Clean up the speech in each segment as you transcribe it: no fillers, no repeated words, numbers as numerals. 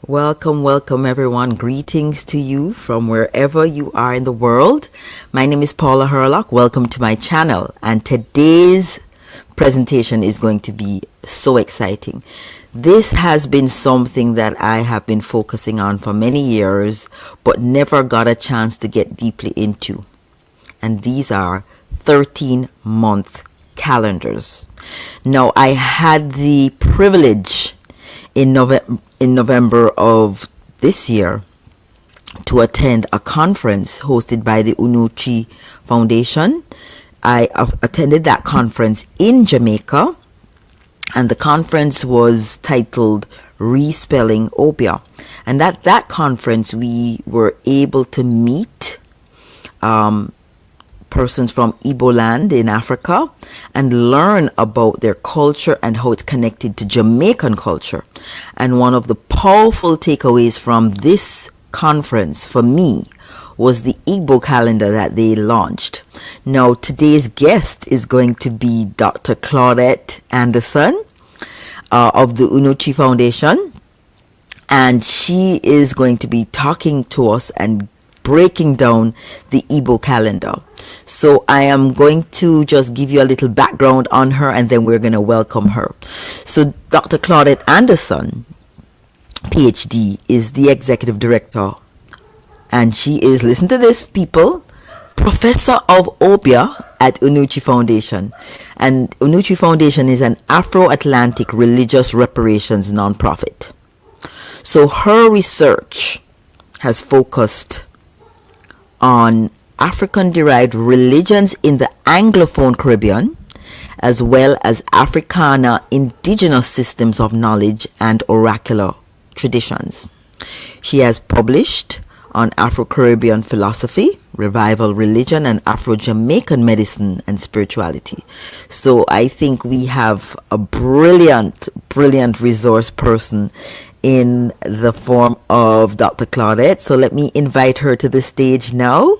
Welcome, welcome everyone. Greetings to you from wherever you are in the world. My name is Paula Hurlock. Welcome to my channel. And today's presentation is going to be so exciting. This has been something that I have been focusing on for many years, but never got a chance to get deeply into. And these are 13-month calendars. Now, I had the privilege in November of this year to attend a conference hosted by the UNUCHI Foundation. I attended that conference in Jamaica, and the conference was titled Respelling Obeah. And at that conference, we were able to meet persons from Igbo land in Africa and learn about their culture and how it's connected to Jamaican culture. And one of the powerful takeaways from this conference for me was the Igbo Calendar that they launched. Now, today's guest is going to be Dr. Claudette Anderson of the Unụchi Foundation, and she is going to be talking to us and breaking down the Igbo calendar. So I am going to just give you a little background on her, and then we're going to welcome her. So Dr. Claudette Anderson, PhD, is the executive director, and she is, listen to this people, professor of Obeah at UNUCHI Foundation. And UNUCHI Foundation is an Afro-Atlantic Religious Reparations nonprofit. So her research has focused on African-derived religions in the Anglophone Caribbean, as well as Africana indigenous systems of knowledge and oracular traditions. She has published on Afro-Caribbean philosophy, revival religion, and Afro-Jamaican medicine and spirituality. So I think we have a brilliant resource person in the form of Dr. Claudette. So let me invite her to the stage now.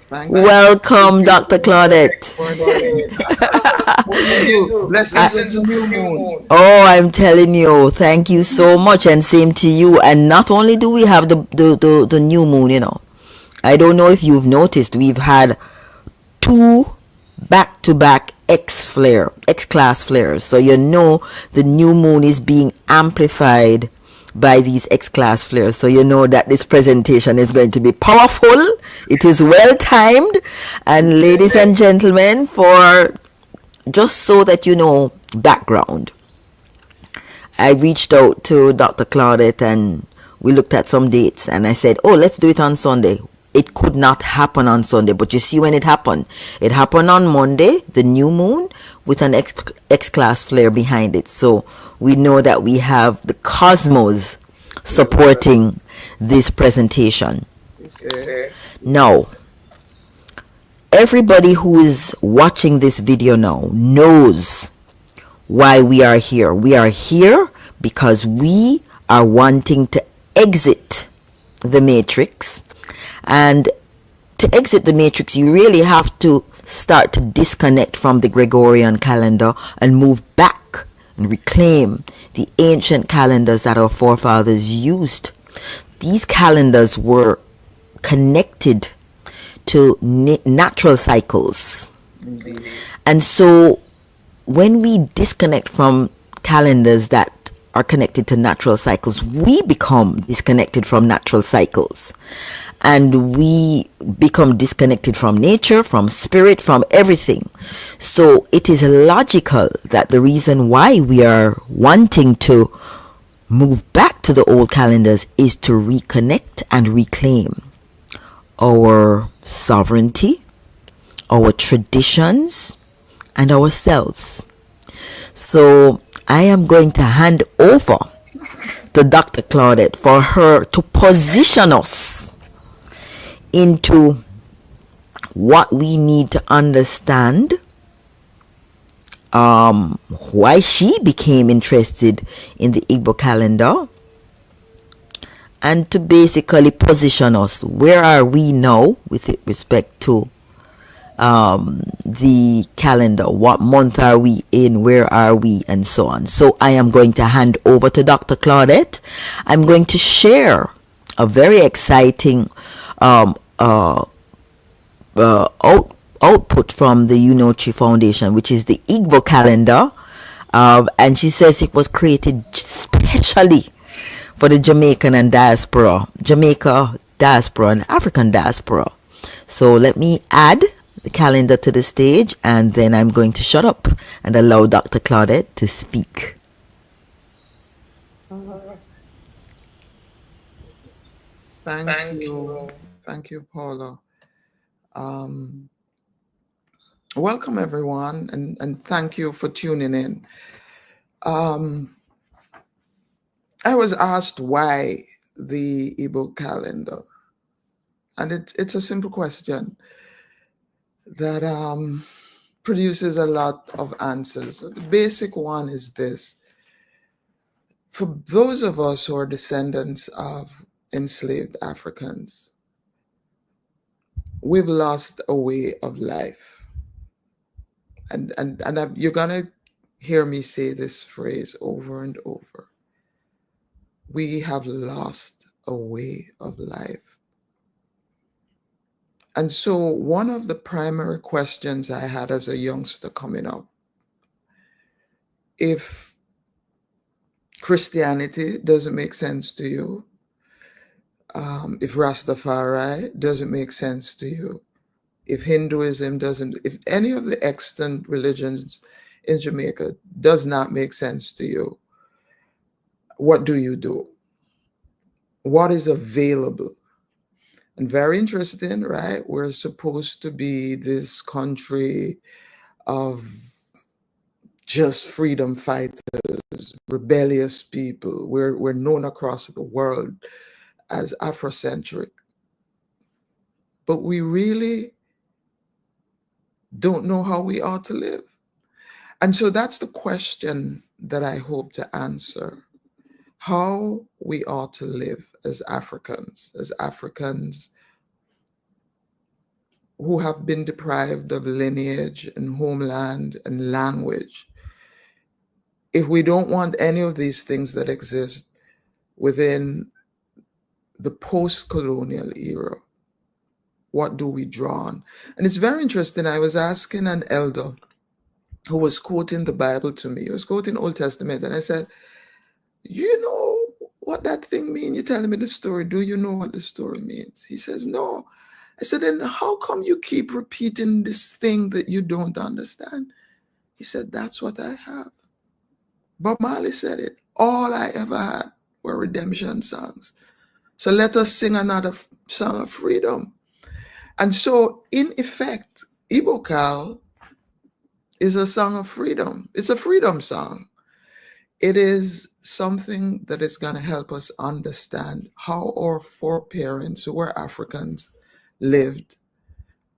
Welcome, Dr. Claudette. Let's listen to New Moon. Oh, I'm telling you, thank you so much, and same to you. And not only do we have the new moon, you know, I don't know if you've noticed, we've had two back-to-back X-class flares. So you know the new moon is being amplified by these X-class flares. So you know that this presentation is going to be powerful. It is well timed. And ladies and gentlemen, for just so that you know background, I reached out to Dr. Claudette and we looked at some dates, and I said, oh, let's do it on Sunday. It could not happen on Sunday, but you see when it happened on Monday, the new moon, with an X-class flare behind it. So we know that we have the cosmos supporting this presentation. Now, everybody who is watching this video now knows why we are here. We are here because we are wanting to exit the matrix. And to exit the matrix, you really have to start to disconnect from the Gregorian calendar and move back and reclaim the ancient calendars that our forefathers used. These calendars were connected to natural cycles. And so when we disconnect from calendars that are connected to natural cycles, we become disconnected from natural cycles. And we become disconnected from nature, from spirit, from everything. So it is logical that the reason why we are wanting to move back to the old calendars is to reconnect and reclaim our sovereignty, our traditions, and ourselves. So I am going to hand over to Dr. Claudette for her to position us into what we need to understand, why she became interested in the Igbo calendar, and to basically position us, where are we now with respect to the calendar. What month are we in? Where are we? And so on. So I am going to hand over to Dr. Claudette. I'm going to share a very exciting output from the UNUCHI Foundation, which is the Igbo Calendar. And she says it was created specially for the Jamaican and diaspora, Jamaica diaspora and African diaspora. So let me add the calendar to the stage, and then I'm going to shut up and allow Dr. Claudette to speak. Thank you, Paula. Welcome, everyone, and thank you for tuning in. I was asked why the Igbo calendar, and it's a simple question that produces a lot of answers. The basic one is this: for those of us who are descendants of enslaved Africans, we've lost a way of life. And you're gonna hear me say this phrase over and over. We have lost a way of life. And so one of the primary questions I had as a youngster coming up, if Christianity doesn't make sense to you, if Rastafari doesn't make sense to you, if Hinduism doesn't, if any of the extant religions in Jamaica does not make sense to you, what do you do? What is available? And very interesting, right? We're supposed to be this country of just freedom fighters, rebellious people. We're known across the world as Afrocentric. But we really don't know how we ought to live. And so that's the question that I hope to answer. How we ought to live as Africans who have been deprived of lineage and homeland and language. If we don't want any of these things that exist within the post-colonial era, what do we draw on? And it's very interesting. I was asking an elder who was quoting the Bible to me. He was quoting Old Testament. And I said, you know what that thing means? You're telling me the story. Do you know what the story means? He says, no. I said, then how come you keep repeating this thing that you don't understand? He said, that's what I have. Bob Marley said it. All I ever had were redemption songs. So let us sing another song of freedom. And so, in effect, Igbo Cal is a song of freedom. It's a freedom song. It is something that is going to help us understand how our foreparents who were Africans lived.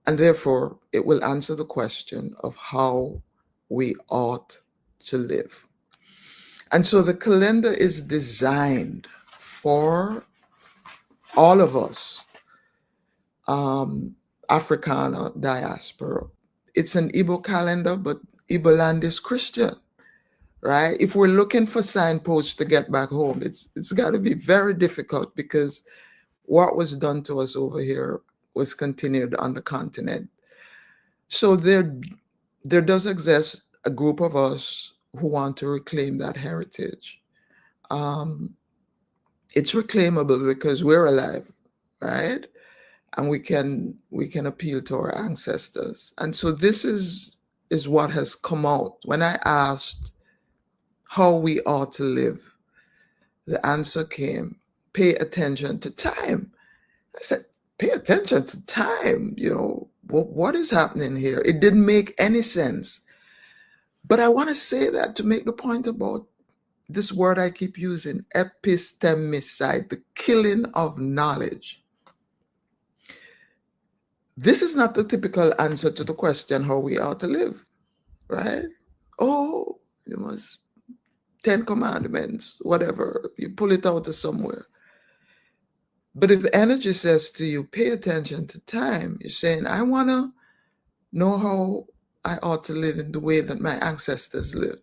And therefore, it will answer the question of how we ought to live. And so the calendar is designed for all of us, Africana diaspora. It's an Igbo calendar, but Igbo land is Christian, right? If we're looking for signposts to get back home, it's got to be very difficult because what was done to us over here was continued on the continent. So there does exist a group of us who want to reclaim that heritage. It's reclaimable because we're alive, right? And we can appeal to our ancestors. And so this is what has come out. When I asked how we ought to live, the answer came, pay attention to time. I said, pay attention to time, you know, what is happening here? It didn't make any sense. But I want to say that to make the point about this word I keep using, epistemicide, the killing of knowledge. This is not the typical answer to the question how we ought to live, right? Oh, you must, 10 commandments, whatever, you pull it out of somewhere. But if the energy says to you, pay attention to time, you're saying, I want to know how I ought to live in the way that my ancestors lived.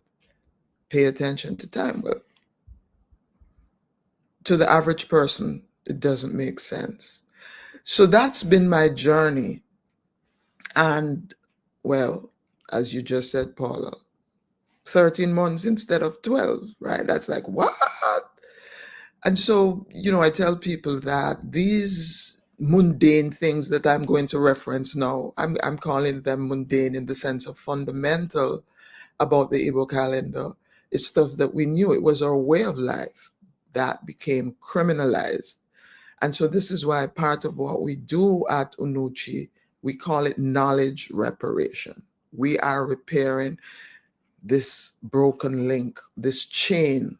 Pay attention to time. Well, to the average person, it doesn't make sense. So that's been my journey. And well, as you just said, Paula, 13 months instead of 12, right? That's like, what? And so, I tell people that these mundane things that I'm going to reference now, I'm calling them mundane in the sense of fundamental about the Igbo calendar, is stuff that we knew. It was our way of life that became criminalized. And so this is why part of what we do at UNUCHI, we call it knowledge reparation. We are repairing this broken link, this chain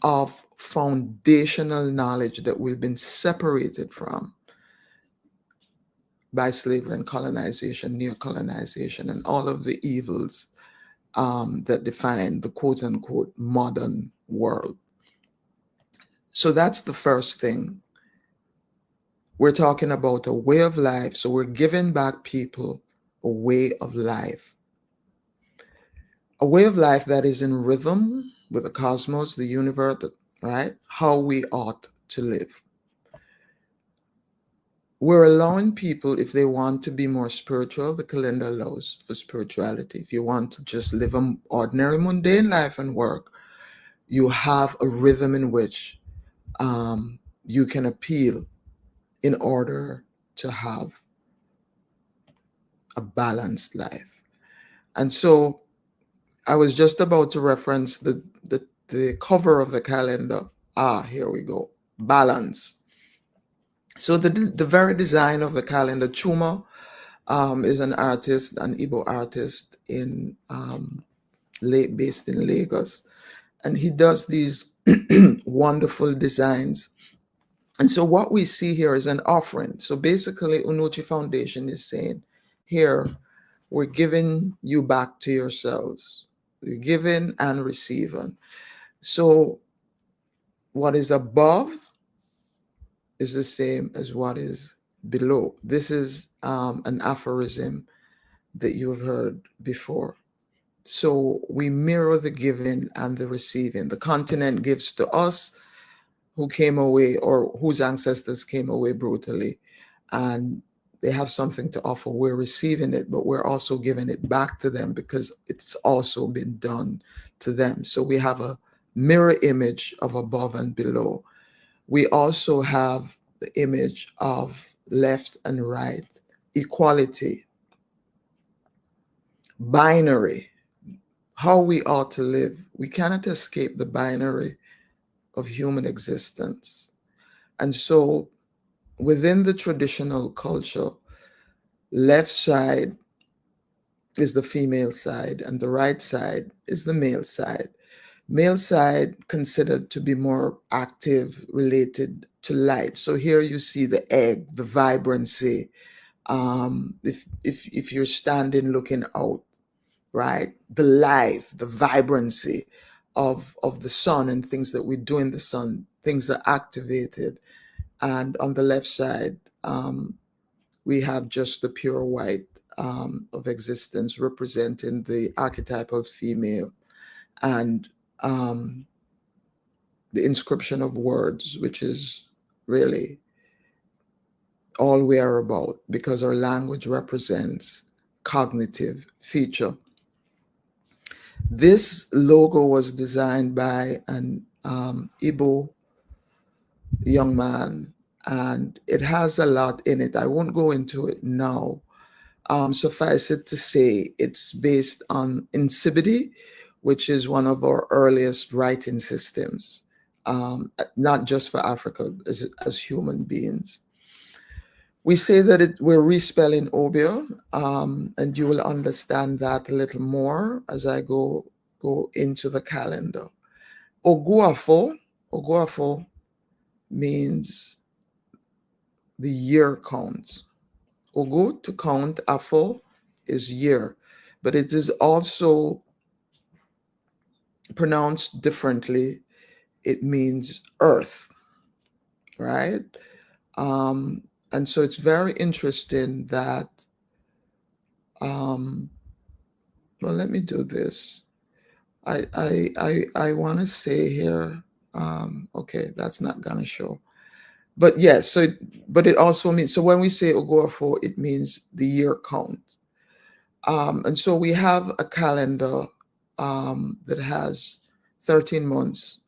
of foundational knowledge that we've been separated from by slavery and colonization, neocolonization, and all of the evils that define the quote-unquote modern world. So that's the first thing. We're talking about a way of life. So we're giving back people a way of life. A way of life that is in rhythm with the cosmos, the universe, right? How we ought to live. We're allowing people, if they want to be more spiritual, the calendar allows for spirituality. If you want to just live an ordinary, mundane life and work, you have a rhythm in which you can appeal in order to have a balanced life. And so I was just about to reference the cover of the calendar. Here we go. Balance. So the very design of the calendar, Chuma is an artist, an Igbo artist based in Lagos. And he does these wonderful designs. And so what we see here is an offering. So basically, Unụchi Foundation is saying, here, we're giving you back to yourselves. You're giving and receiving. So what is above is the same as what is below. This is an aphorism that you have heard before. So we mirror the giving and the receiving. The continent gives to us who came away or whose ancestors came away brutally, and they have something to offer. We're receiving it, but we're also giving it back to them because it's also been done to them. So we have a mirror image of above and below. We also have the image of left and right, equality, binary, how we ought to live. We cannot escape the binary of human existence. And so within the traditional culture, left side is the female side and the right side is the male side. Male side considered to be more active, related to light. So here you see the egg, the vibrancy. If you're standing looking out, right? The life, the vibrancy of the sun and things that we do in the sun, things are activated. And on the left side, we have just the pure white of existence representing the archetypal female, and the inscription of words, which is really all we are about, because our language represents cognitive feature. This logo was designed by an Igbo young man, and it has a lot in it. I won't go into it now. Suffice it to say, it's based on Insibidi, which is one of our earliest writing systems, not just for Africa, as human beings. We say that we're respelling Obeah, and you will understand that a little more as I go into the calendar. Oguafo means the year count. Ogu, to count, Afo is year, but it is also pronounced differently. It means earth, right? And so it's very interesting that Well, let me do this. I want to say here, okay, that's not gonna show. But yes, but it also means, so when we say Ogorfo, it means the year count. And so we have a calendar that has 13 months.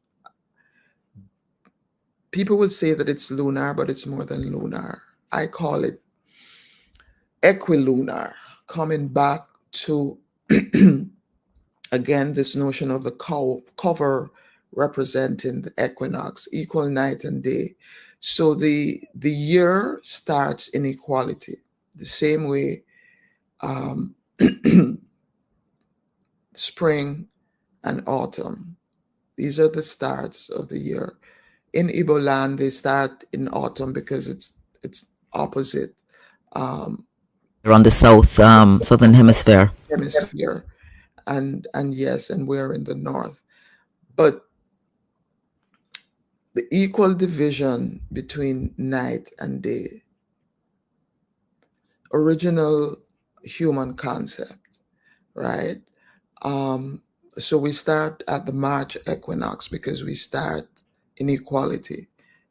People would say that it's lunar, but it's more than lunar. I call it equilunar, coming back to, again, this notion of the cover representing the equinox, equal night and day. So the year starts in equality, the same way spring and autumn. These are the starts of the year. In Igbo land, they start in autumn because it's opposite. They're on the southern hemisphere. And yes, and we're in the north. But the equal division between night and day, original human concept, right? So we start at the March equinox because we start in equality.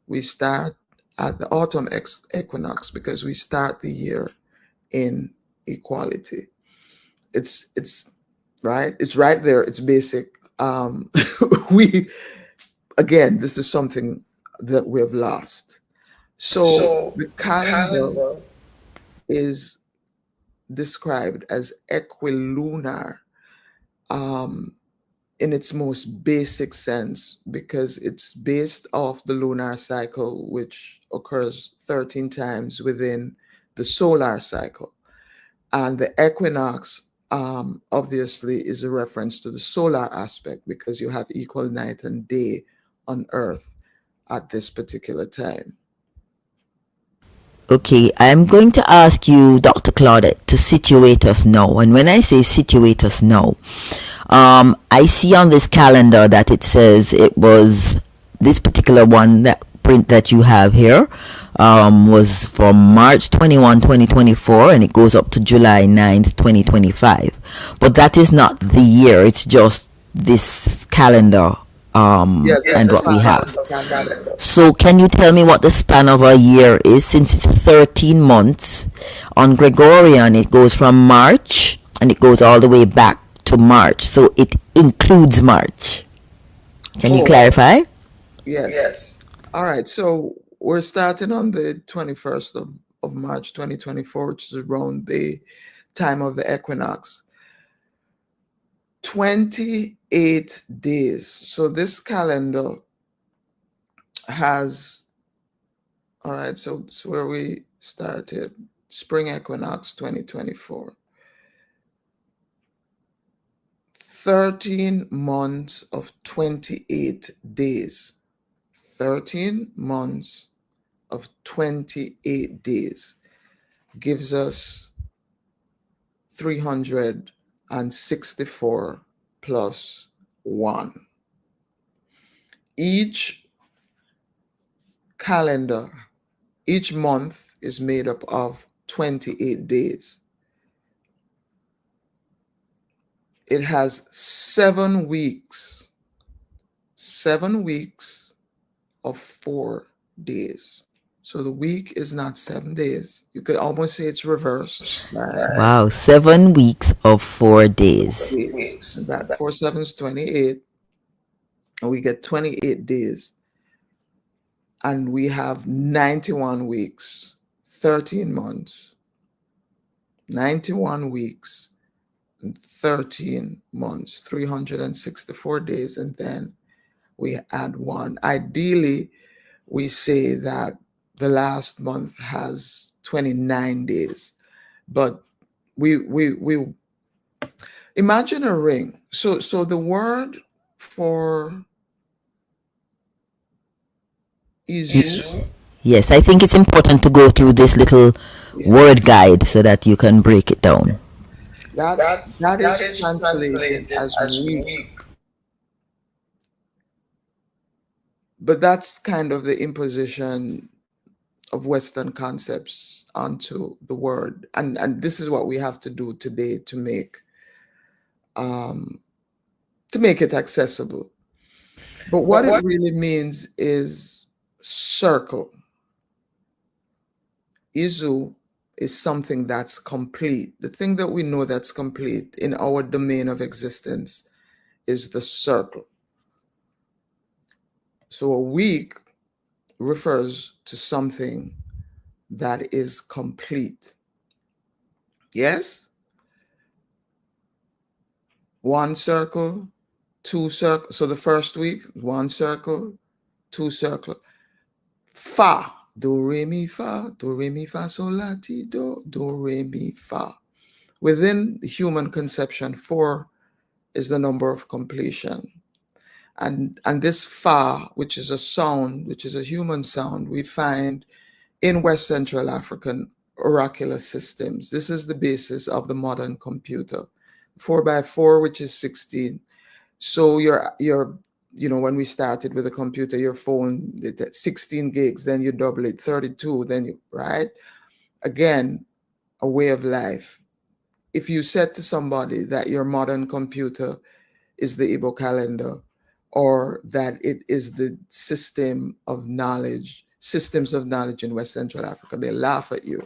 We start at the autumn equinox because we start the year in equality. It's right. It's right there. It's basic. Again, this is something that we have lost. So the calendar is described as equilunar in its most basic sense because it's based off the lunar cycle, which occurs 13 times within the solar cycle. And the equinox obviously is a reference to the solar aspect because you have equal night and day on Earth at this particular time. Okay, I'm going to ask you, Dr. Claudette, to situate us now. And when I say situate us now, I see on this calendar that it says it was this particular one, that print that you have here, was from March 21, 2024, and it goes up to July 9th, 2025. But that is not the year, it's just this calendar and what we have. So can you tell me what the span of a year is, since it's 13 months? On Gregorian, it goes from March and it goes all the way back to March, so it includes March. Can you clarify? Yes. All right, so we're starting on the 21st of March 2024, which is around the time of the equinox. 28 days. So this calendar has, all right, so it's where we started, spring equinox 2024. 13 months of 28 days. 13 months of 28 days gives us 364 plus 1. Each calendar, each month is made up of 28 days. It has 7 weeks, 7 weeks of 4 days. So the week is not 7 days. You could almost say it's reversed. Wow, 7 weeks of 4 days. That 4 7s 28, and we get 28 days. And we have 91 weeks, 13 months, 91 weeks, and 13 months, 364 days, and then we add 1. Ideally, we say that the last month has 29 days, but we imagine a ring. So the word for Izu. Yes, I think it's important to go through this little word guide so that you can break it down. That is translated as week. But that's kind of the imposition Western concepts onto the word. And this is what we have to do today to make it accessible. But what it really means is circle. Izu is something that's complete. The thing that we know that's complete in our domain of existence is the circle. So a week refers to something that is complete. Yes? One circle, two circles. So the first week, one circle, two circle. Fa, do, re, mi, fa, sol, la, ti, do, re, mi, fa. Within the human conception, 4 is the number of completion. And this fa, which is a sound, which is a human sound, we find in West Central African oracular systems. This is the basis of the modern computer. 4x4, which is 16. So when we started with a computer, your phone, 16 gigs, then you double it, 32, then you, right? Again, a way of life. If you said to somebody that your modern computer is the Igbo calendar, or that it is the systems of knowledge in West Central Africa, they laugh at you.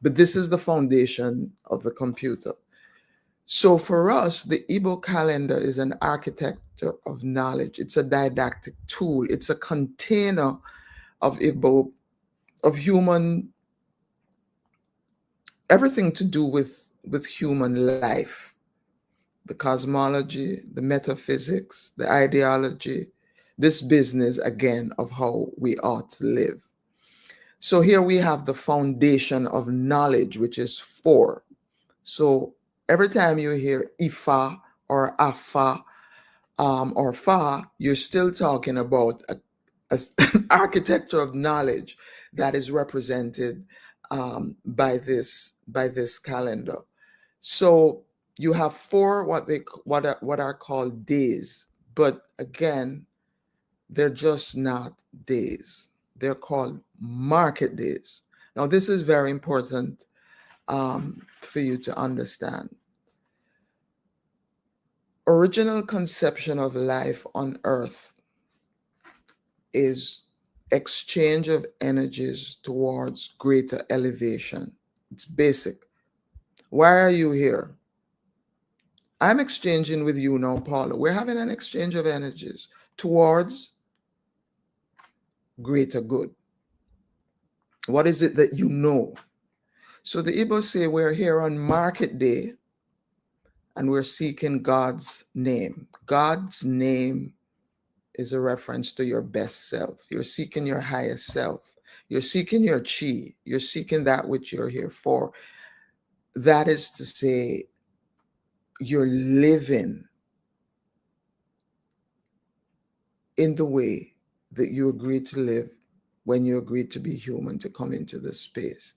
But this is the foundation of the computer. So for us, the Igbo calendar is an architecture of knowledge. It's a didactic tool. It's a container of Igbo, of human, everything to do with human life. The cosmology, the metaphysics, the ideology, this business, again, of how we ought to live. So here we have the foundation of knowledge, which is 4. So every time you hear Ifa or Afa or Fa, you're still talking about an architecture of knowledge that is represented by this calendar. So you have 4 what are called days, but again, they're just not days. They're called market days. Now, this is very important for you to understand. Original conception of life on Earth is exchange of energies towards greater elevation. It's basic. Why are you here? I'm exchanging with you now, Paula. We're having an exchange of energies towards greater good. What is it that you know? So the Igbo say we're here on market day and we're seeking God's name. God's name is a reference to your best self. You're seeking your highest self. You're seeking your chi. You're seeking that which you're here for. That is to say, you're living in the way that you agreed to live when you agreed to be human, to come into this space.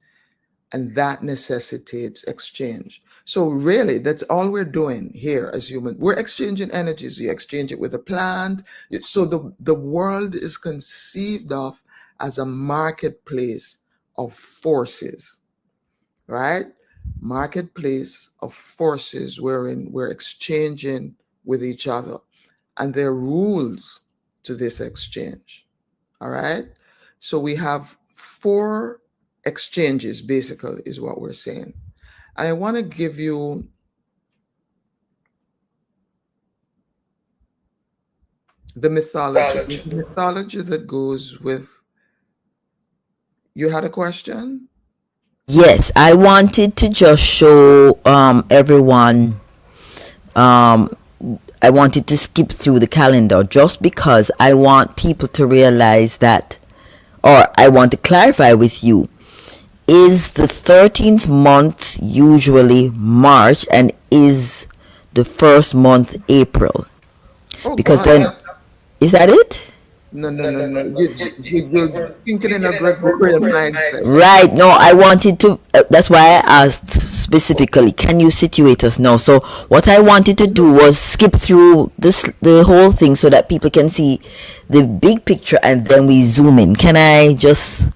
And that necessitates exchange. So really, that's all we're doing here as humans. We're exchanging energies. You exchange it with a plant. So the world is conceived of as a marketplace of forces, right? Marketplace of forces wherein we're exchanging with each other. And there are rules to this exchange, all right? So we have 4 exchanges, basically, is what we're saying. And I want to give you the mythology that goes with. You had a question? Yes, I wanted to just show everyone. I wanted to skip through the calendar just because I want people to realize that, or I want to clarify with you, is the 13th month usually March, and is the first month April? Because then, is that it? No. You're thinking in a Gregorian mindset. Right. No, I wanted to, that's why I asked specifically, can you situate us now? So what I wanted to do was skip through the whole thing so that people can see the big picture and then we zoom in. Can I just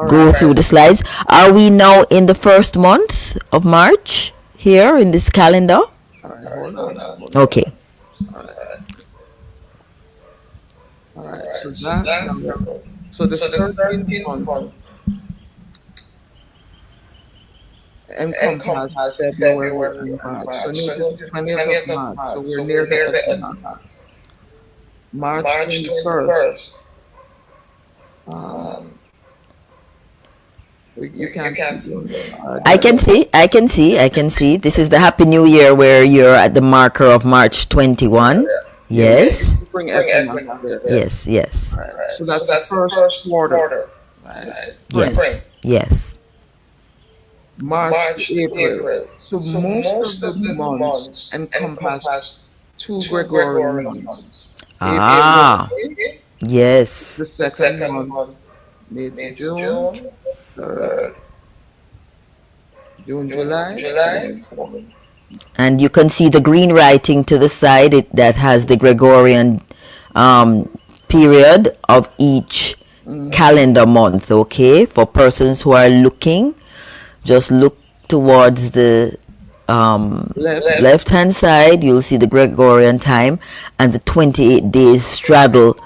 go through the slides. Are we now in the first month of March here in this calendar? Hold on. Okay. All right. So the 13th month encompasses February and March. So notice the 20th of March. So we're near the equinox. March 21st. You can't see. I can see. This is the Happy New Year where you're at the marker of March 21. Yes. Yes. Right. So that's the first quarter. Right. Yes. March, April. So most of the months encompass 2 Gregorian months. Yes. The second month, May to June, June, July. And you can see the green writing to the side that has the Gregorian period of each calendar month. Okay, for persons who are looking, just look towards the left hand side. You'll see the Gregorian time, and the 28 days straddle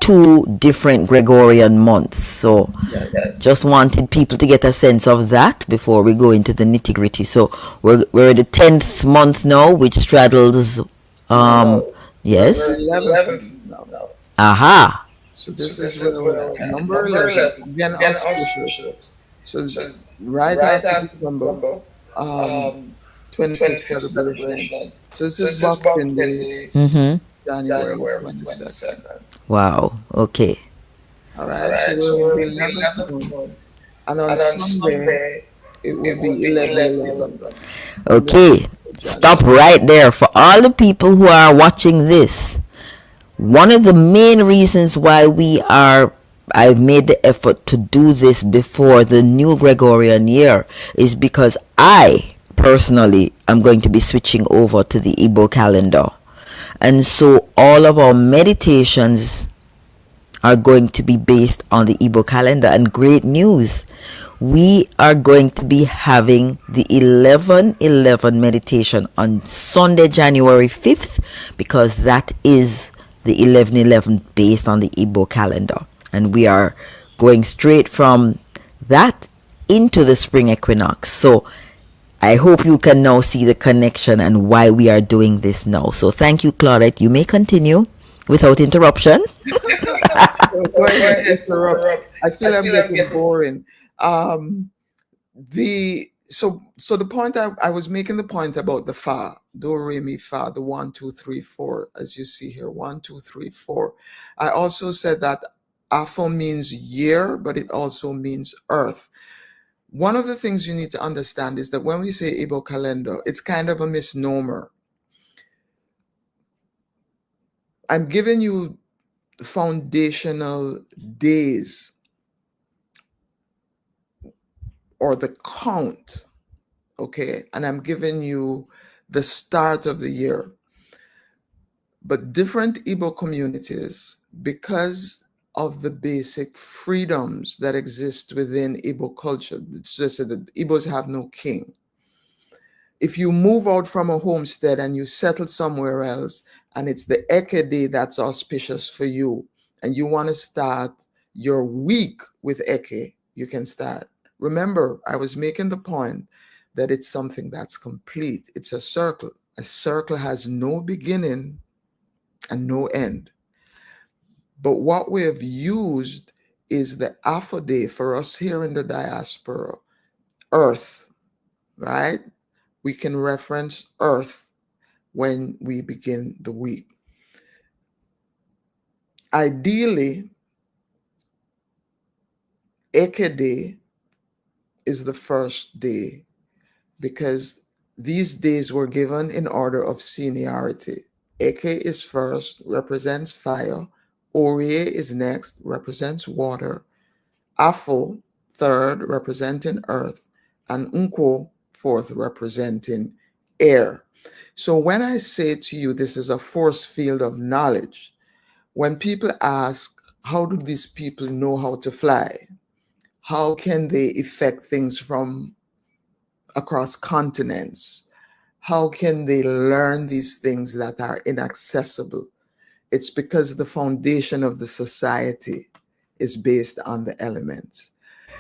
2 different Gregorian months. So just wanted people to get a sense of that before we go into the nitty-gritty. So we're in the 10th month now, which straddles yes. 11th now. Aha. So this is number 11. Again, auspicious. So right after December, 25th celebration. So this is Boxing Day, January 22nd. Wow. Okay. All right. So we'll be 11th, and on Sunday it will be 11/11. Okay. Stop right there. For all the people who are watching this, one of the main reasons why I've made the effort to do this before the new Gregorian year is because I personally am going to be switching over to the Igbo calendar. And so all of our meditations are going to be based on the Igbo calendar. And great news, we are going to be having the 11/11 meditation on Sunday, January 5th, because that is the 11/11 based on the Igbo calendar. And we are going straight from that into the spring equinox. So I hope you can now see the connection and why we are doing this now. So thank you, Claudette. You may continue without interruption. I feel I'm getting boring. So the point I was making the point about the fa, do, re, mi, fa, the 1, 2, 3, 4, as you see here, 1, 2, 3, 4. I also said that Afo means year, but it also means earth. One of the things you need to understand is that when we say Igbo calendar, it's kind of a misnomer. I'm giving you foundational days or the count, okay? And I'm giving you the start of the year. But different Igbo communities, because of the basic freedoms that exist within Igbo culture. It's just that Igbos have no king. If you move out from a homestead and you settle somewhere else, and it's the Eke day that's auspicious for you, and you want to start your week with Eke, you can start. Remember, I was making the point that it's something that's complete. It's a circle. A circle has no beginning and no end. But what we have used is the Afro day for us here in the diaspora, Earth, right? We can reference Earth when we begin the week. Ideally, Eke day is the first day because these days were given in order of seniority. Eke is first, represents fire. ORIE is next, represents water. Afo, third, representing earth. And Unko, fourth, representing air. So when I say to you, this is a force field of knowledge, when people ask, how do these people know how to fly? How can they affect things from across continents? How can they learn these things that are inaccessible? It's because the foundation of the society is based on the elements.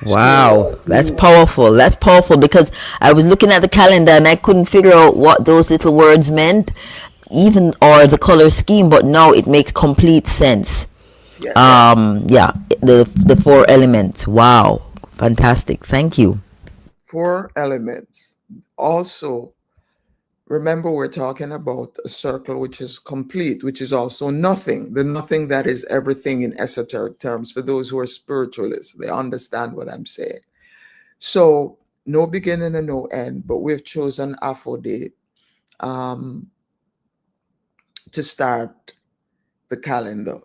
Wow, that's powerful. That's powerful because I was looking at the calendar and I couldn't figure out what those little words meant, even or the color scheme, but now it makes complete sense. Yeah, the four elements. Wow, fantastic. Thank you. Four elements. Also, remember, we're talking about a circle which is complete, which is also nothing. The nothing that is everything in esoteric terms. For those who are spiritualists, they understand what I'm saying. So, no beginning and no end, but we've chosen Afro Day to start the calendar.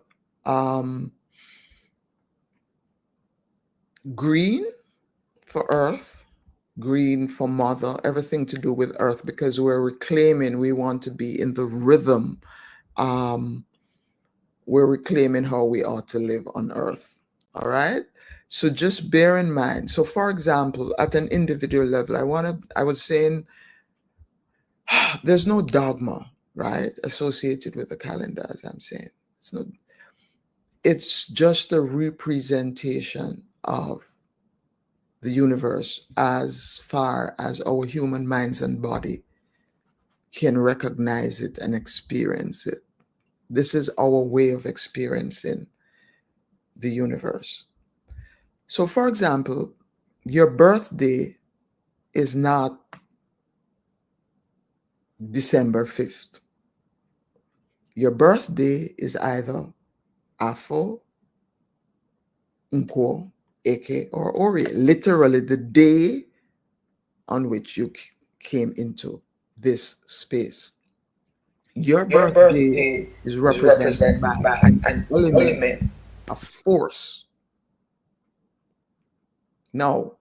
Green for Earth, green for Mother, everything to do with Earth, because we're reclaiming, we want to be in the rhythm. We're reclaiming how we ought to live on Earth. All right. So just bear in mind. So, for example, at an individual level, I was saying there's no dogma, right, associated with the calendar, as I'm saying. It's just a representation of the universe as far as our human minds and body can recognize it and experience it. This is our way of experiencing the universe. So, for example, your birthday is not December 5th. Your birthday is either Afro, NKWo, AKE, or ORIE, literally the day on which you came into this space. Your birthday is represented by an element, a force. Now,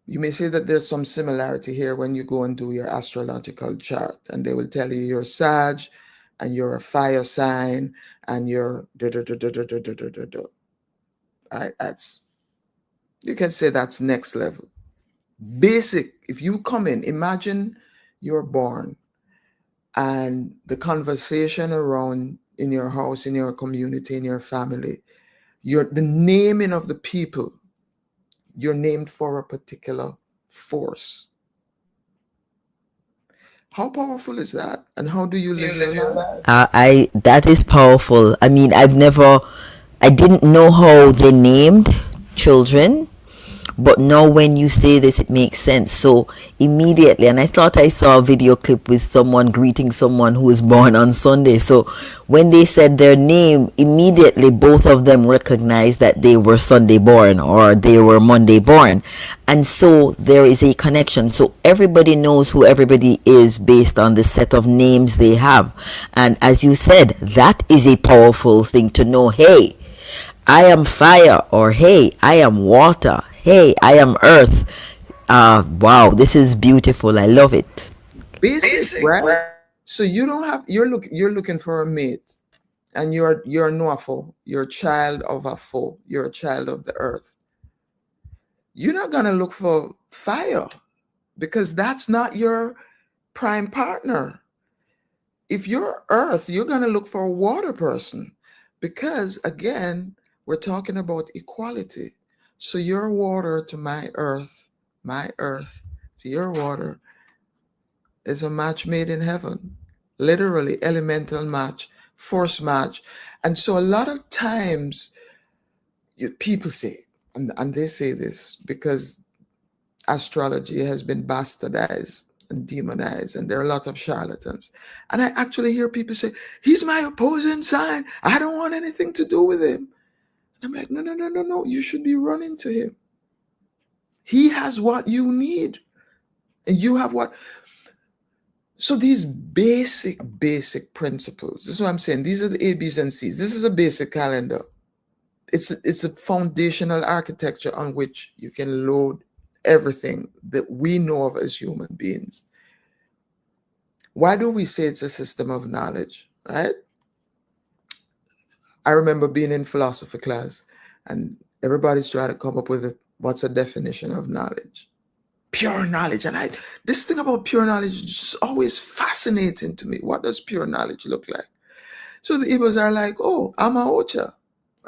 you may say that there's some similarity here when you go and do your astrological chart, and they will tell you you're Sag, and you're a fire sign, and you're right? You can say that's next level. Basic, if you come in, imagine you're born and the conversation around in your house, in your community, in your family, the naming of the people, you're named for a particular force. How powerful is that? And how do you live your life? That is powerful. I mean, I didn't know how they named children, but now when you say this, it makes sense. So immediately, and I thought I saw a video clip with someone greeting someone who was born on Sunday. So when they said their name, immediately both of them recognized that they were Sunday born or they were Monday born. And so there is a connection. So everybody knows who everybody is based on the set of names they have. And as you said, that is a powerful thing to know. Hey, I am fire, or hey, I am water. Hey, I am earth. Wow, this is beautiful. I love it. Basic, right? So you don't have, you're looking for a mate, and you're Nwafo, you're a child of Afo, you're a child of the earth. You're not gonna look for fire because that's not your prime partner. If you're earth, you're gonna look for a water person because, again, we're talking about equality. So your water to my earth to your water is a match made in heaven. Literally, elemental match, force match. And so a lot of times people say, and they say this because astrology has been bastardized and demonized, and there are a lot of charlatans. And I actually hear people say, he's my opposing sign. I don't want anything to do with him. I'm like, no. You should be running to him. He has what you need, and you have what. So these basic principles, this is what I'm saying. These are the A, B's, and C's. This is a basic calendar. It's a foundational architecture on which you can load everything that we know of as human beings. Why do we say it's a system of knowledge, right? I remember being in philosophy class, and everybody's trying to come up with what's a definition of knowledge. Pure knowledge. And this thing about pure knowledge is just always fascinating to me. What does pure knowledge look like? So the Igbos are like, oh, I'm a Ocha,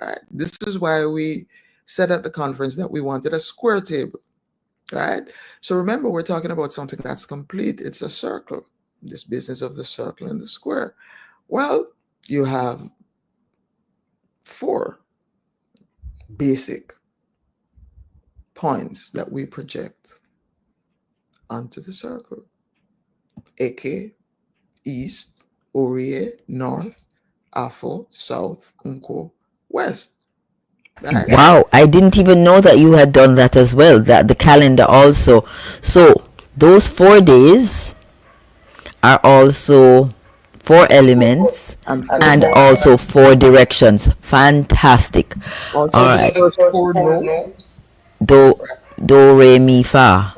right? This is why we said at the conference that we wanted a square table, right? So remember, we're talking about something that's complete. It's a circle, this business of the circle and the square. Well, you have 4 basic points that we project onto the circle. Eke, east, ORIE, north, Afro, south, Unko, west. Right? Wow, I didn't even know that you had done that as well, that the calendar also. So those 4 days are also 4 elements and also 4 directions. Fantastic. Also, all right. 4 notes. Do, re, mi, fa.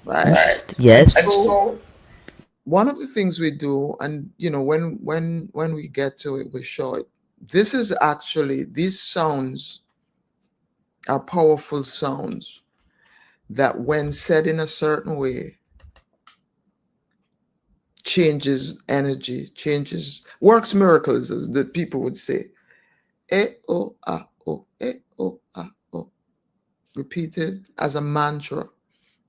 Right. Yes. So one of the things we do, and you know, when we get to it, we show it. This is actually, these sounds are powerful sounds that when said in a certain way changes energy, works miracles, as the people would say. E o a o, e o a o. Repeated as a mantra.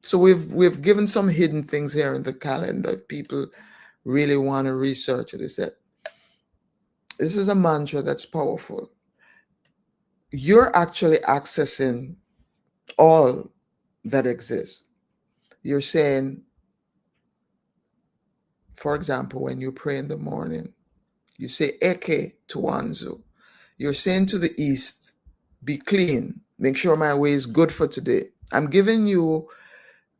So we've given some hidden things here in the calendar. If people really want to research it, they said, this is a mantra that's powerful. You're actually accessing all that exists. You're saying, for example, when you pray in the morning, you say Eke Tuanzu. You're saying to the east, be clean. Make sure my way is good for today. I'm giving you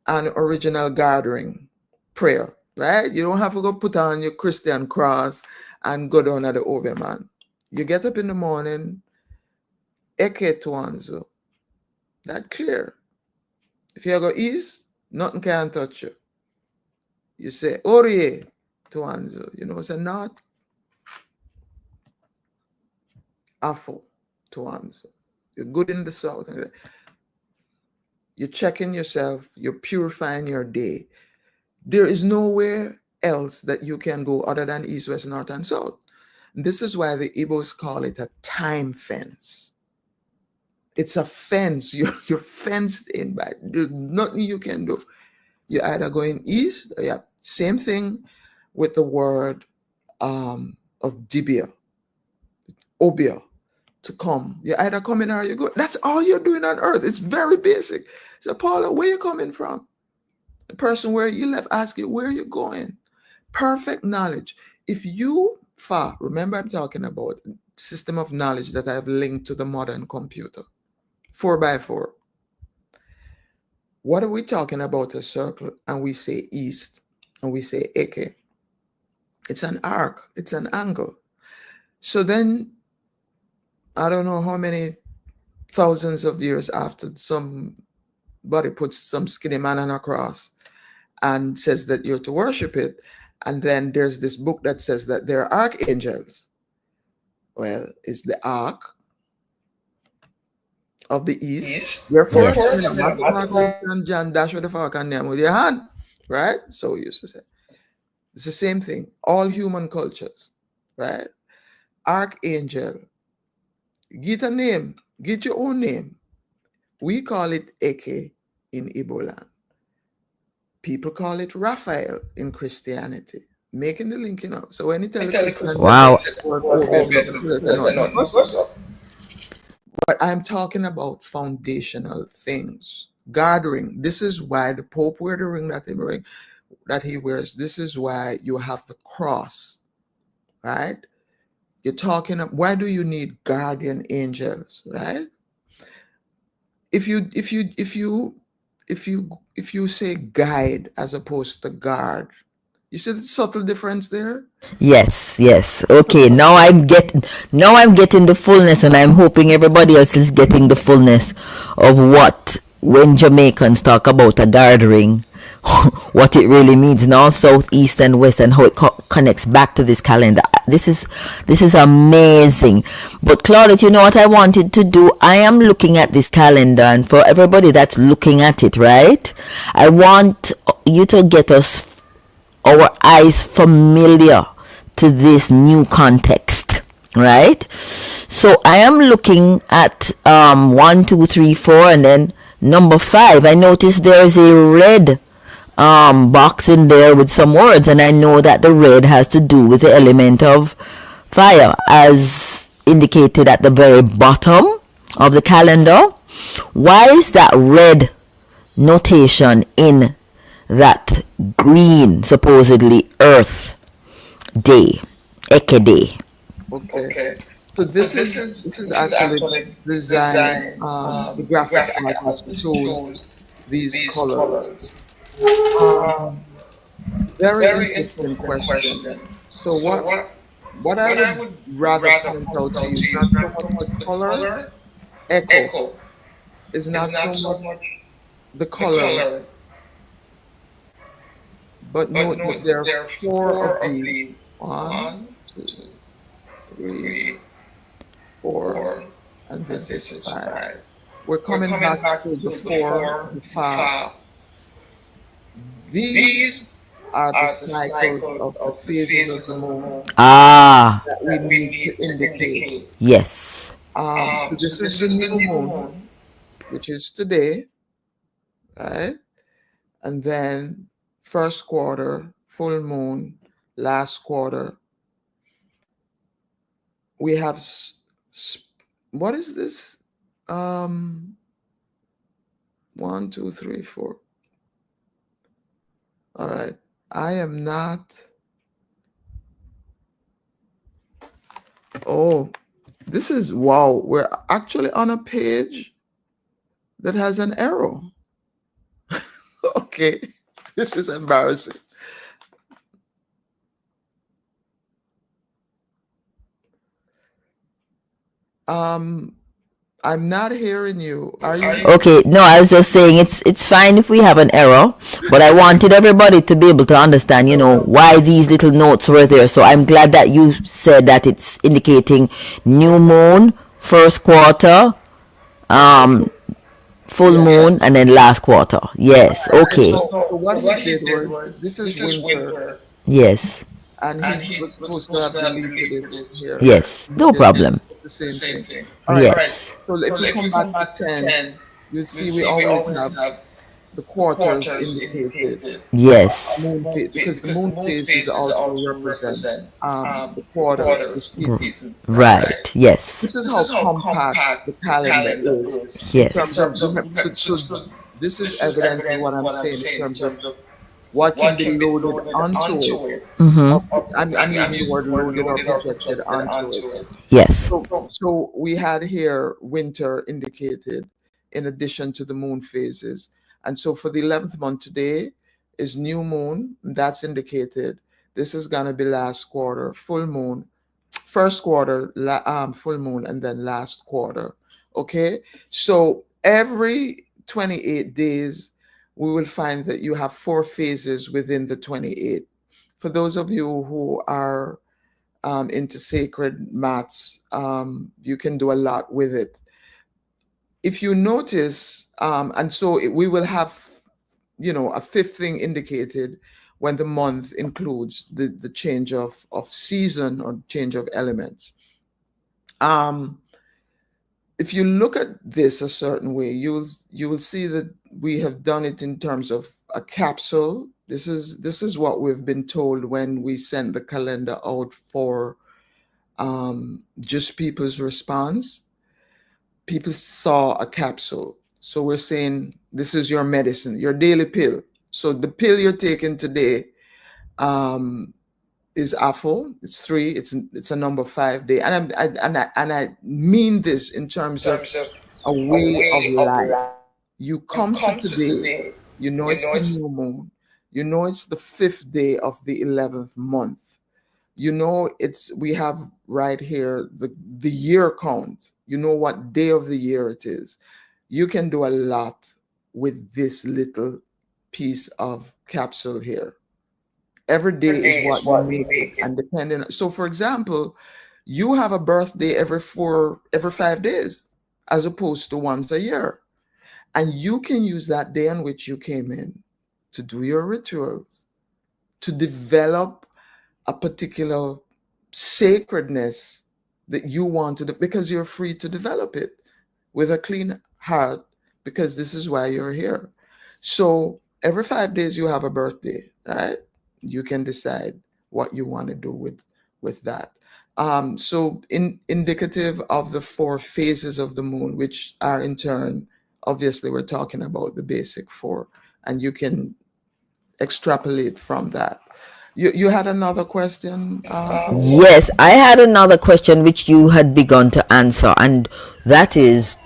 an original gathering prayer, right? You don't have to go put on your Christian cross and go down at the Obeah, man. You get up in the morning, Eke Tuanzu. That clear. If you go east, nothing can touch you. You say ORIE Tuanzu. You know, it's a north. Afo Tuanzu. You're good in the south. You're checking yourself. You're purifying your day. There is nowhere else that you can go other than east, west, north, and south. And this is why the Igbos call it a time fence. It's a fence. You're fenced in by. There's nothing you can do. You're either going east or yeah. Same thing with the word of Dibia, Obeah, to come. You're either coming or you go. That's all you're doing on earth. It's very basic. So Paula, where you coming from? The person where you left ask you, where are you going? Perfect knowledge. If you remember I'm talking about system of knowledge that I've linked to the modern computer, 4x4. What are we talking about? A circle, and we say east, and we say Eke. It's an arc, it's an angle. So then, I don't know how many thousands of years after, somebody puts some skinny man on a cross and says that you're to worship it. And then there's this book that says that they're archangels. Well, it's the ark of the east. Therefore, John dash with the falcon name with your hand, right? So we used to say it's the same thing. All human cultures, right? Archangel. Get a name. Get your own name. We call it Eke in Igbo land. People call it Raphael in Christianity. Making the link, you know. So when you tell wow. But I'm talking about foundational things. Gathering. This is why the Pope wears the ring that he wears. This is why you have the cross, right? You're talking of why do you need guardian angels, right? If you say guide as opposed to guard, you see the subtle difference there? Yes. Okay, now I'm getting the fullness, and I'm hoping everybody else is getting the fullness of what when Jamaicans talk about a gathering, what it really means, north, south, east, and west, and how it connects back to this calendar. This is amazing. But Claudette, you know what I wanted to do? I am looking at this calendar, and for everybody that's looking at it, right, I want you to get us our eyes familiar to this new context, right? So I am looking at 1, 2, 3, 4, and then number 5. I noticed there is a red box in there with some words, and I know that the red has to do with the element of fire, as indicated at the very bottom of the calendar. Why is that red notation in that green, supposedly Earth Day, Eke Day? Okay. So this is actually design, the graphic artist shows these colors. Very interesting question. So what I would rather point out to you, not so much the color, echo, is not so much the color, but note that there are 4 of these. 1, 2, 3, 4, and this is 5. We're coming back to the 4, the 5. These are the cycles of the phases of the moon that we need to indicate. Yes. So this is the new moon, which is today, right? And then first quarter, full moon, last quarter. We have, what is this? 1, 2, 3, 4. All right. I am not. Oh, this is, wow. We're actually on a page that has an arrow. Okay. This is embarrassing. I'm not hearing you. Are you? Okay, no, I was just saying it's fine if we have an error, but I wanted everybody to be able to understand, you know, why these little notes were there. So I'm glad that you said that it's indicating new moon, first quarter, full moon, and then last quarter. Yes, okay. So what he did was, this is winter. Yes. And he was supposed to have deleted it here. Yes, no problem. The same thing. Yes. So if you come back to 10, you see we always have the quarters indicated. Yes. Because the moon phases also represent the quarter, the season. Right. Yes. This is how compact the calendar is. Yes. So this is evident what I'm saying in terms of what can be loaded onto it. I'm using the word loaded or projected onto it. Yes. So we had here winter indicated in addition to the moon phases. And so for the 11th month today is new moon. That's indicated. This is going to be last quarter, full moon, first quarter, full moon, and then last quarter. Okay. So every 28 days, we will find that you have 4 phases within the 28. For those of you who are into sacred maths, you can do a lot with it. If you notice, and so we will have, you know, a 5th thing indicated when the month includes the change of season or change of elements. If you look at this a certain way, you will see that we have done it in terms of a capsule. This is what we've been told when we sent the calendar out for just people's response. People saw a capsule. So we're saying this is your medicine, your daily pill. So the pill you're taking today is AFO. It's 3. It's a number 5 day, and I mean this in terms of a way of life. You come to today, you know it's the new moon, you know it's the 5th day of the 11th month, you know we have right here the year count, you know what day of the year it is. You can do a lot with this little piece of capsule here. Every day is what you make it, and depending. So, for example, you have a birthday every 5 days, as opposed to once a year, and you can use that day on which you came in to do your rituals, to develop a particular sacredness that you want to do, because you're free to develop it with a clean heart, because this is why you're here. So every 5 days you have a birthday, right? You can decide what you want to do with that. So indicative of the 4 phases of the moon, which are in turn, obviously we're talking about the basic 4, and you can extrapolate from that. You had another question? Yes, I had another question which you had begun to answer, and that is,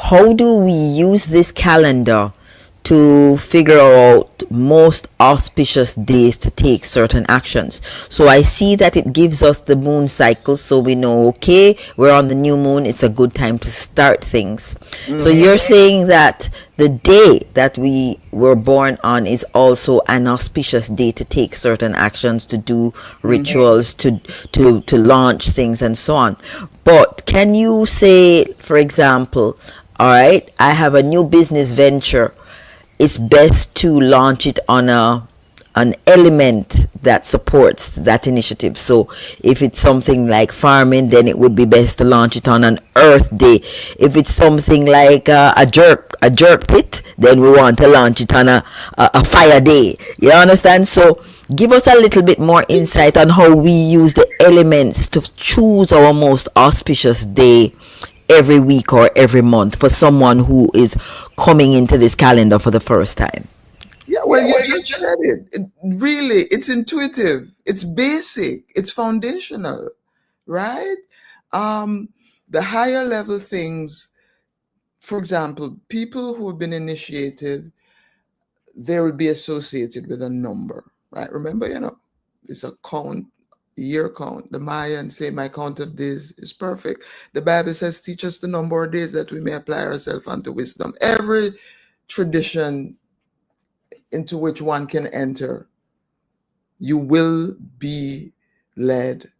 how do we use this calendar to figure out most auspicious days to take certain actions? So I see that it gives us the moon cycle, so we know, okay, we're on the new moon, it's a good time to start things. So you're saying that the day that we were born on is also an auspicious day to take certain actions, to do rituals, to launch things and so on. But can you say, for example, all right, I have a new business venture, it's best to launch it on an element that supports that initiative. So if it's something like farming, then it would be best to launch it on an earth day. If it's something like a jerk pit, then we want to launch it on a fire day. You understand? So give us a little bit more insight on how we use the elements to choose our most auspicious day every week or every month for someone who is coming into this calendar for the first time. Yeah, well, you just said it. Really, it's intuitive, it's basic, it's foundational, right? The higher level things, for example, people who have been initiated, they will be associated with a number, right? Remember, it's a count, year count. The Mayan say, my count of days is perfect. The Bible says, teach us the number of days that we may apply ourselves unto wisdom. Every tradition into which one can enter, you will be led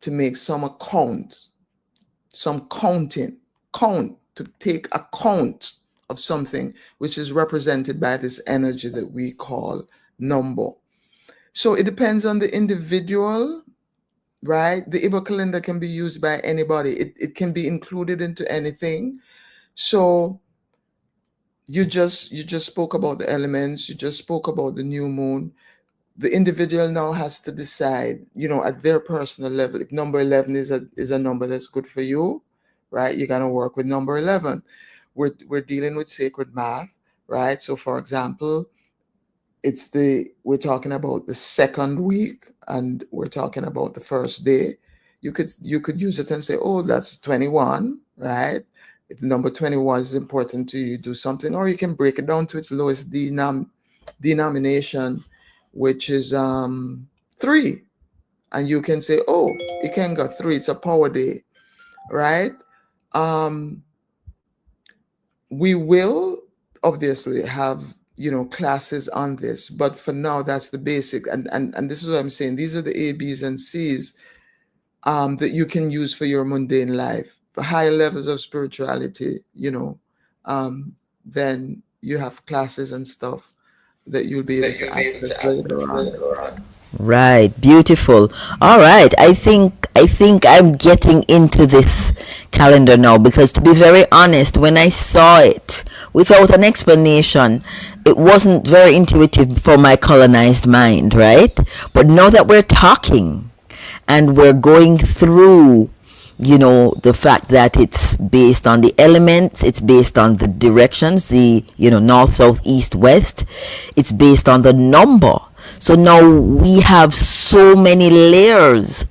to make some account, some counting, to take account of something which is represented by this energy that we call number. So it depends on the individual, right? The Igbo calendar can be used by anybody. It can be included into anything. So you just spoke about the elements. You just spoke about the new moon. The individual now has to decide, at their personal level, if number 11 is a number that's good for you, right? You're gonna work with number 11. We're dealing with sacred math, right? So for example, we're talking about the second week, and we're talking about the first day. You could use it and say, oh, that's 21, right? If the number 21 is important to you, do something, or you can break it down to its lowest denomination, which is 3. And you can say, oh, it can go 3, it's a power day, right? We will obviously have classes on this, but for now that's the basic, and this is what I'm saying. These are the A, B's, and C's that you can use for your mundane life. For higher levels of spirituality, then you have classes and stuff that you'll be able to access later on. Right, beautiful. All right, I think I'm getting into this calendar now, because to be very honest, when I saw it without an explanation, it wasn't very intuitive for my colonized mind, right? But now that we're talking and we're going through, the fact that it's based on the elements, it's based on the directions, the north, south, east, west, it's based on the number. So now we have so many layers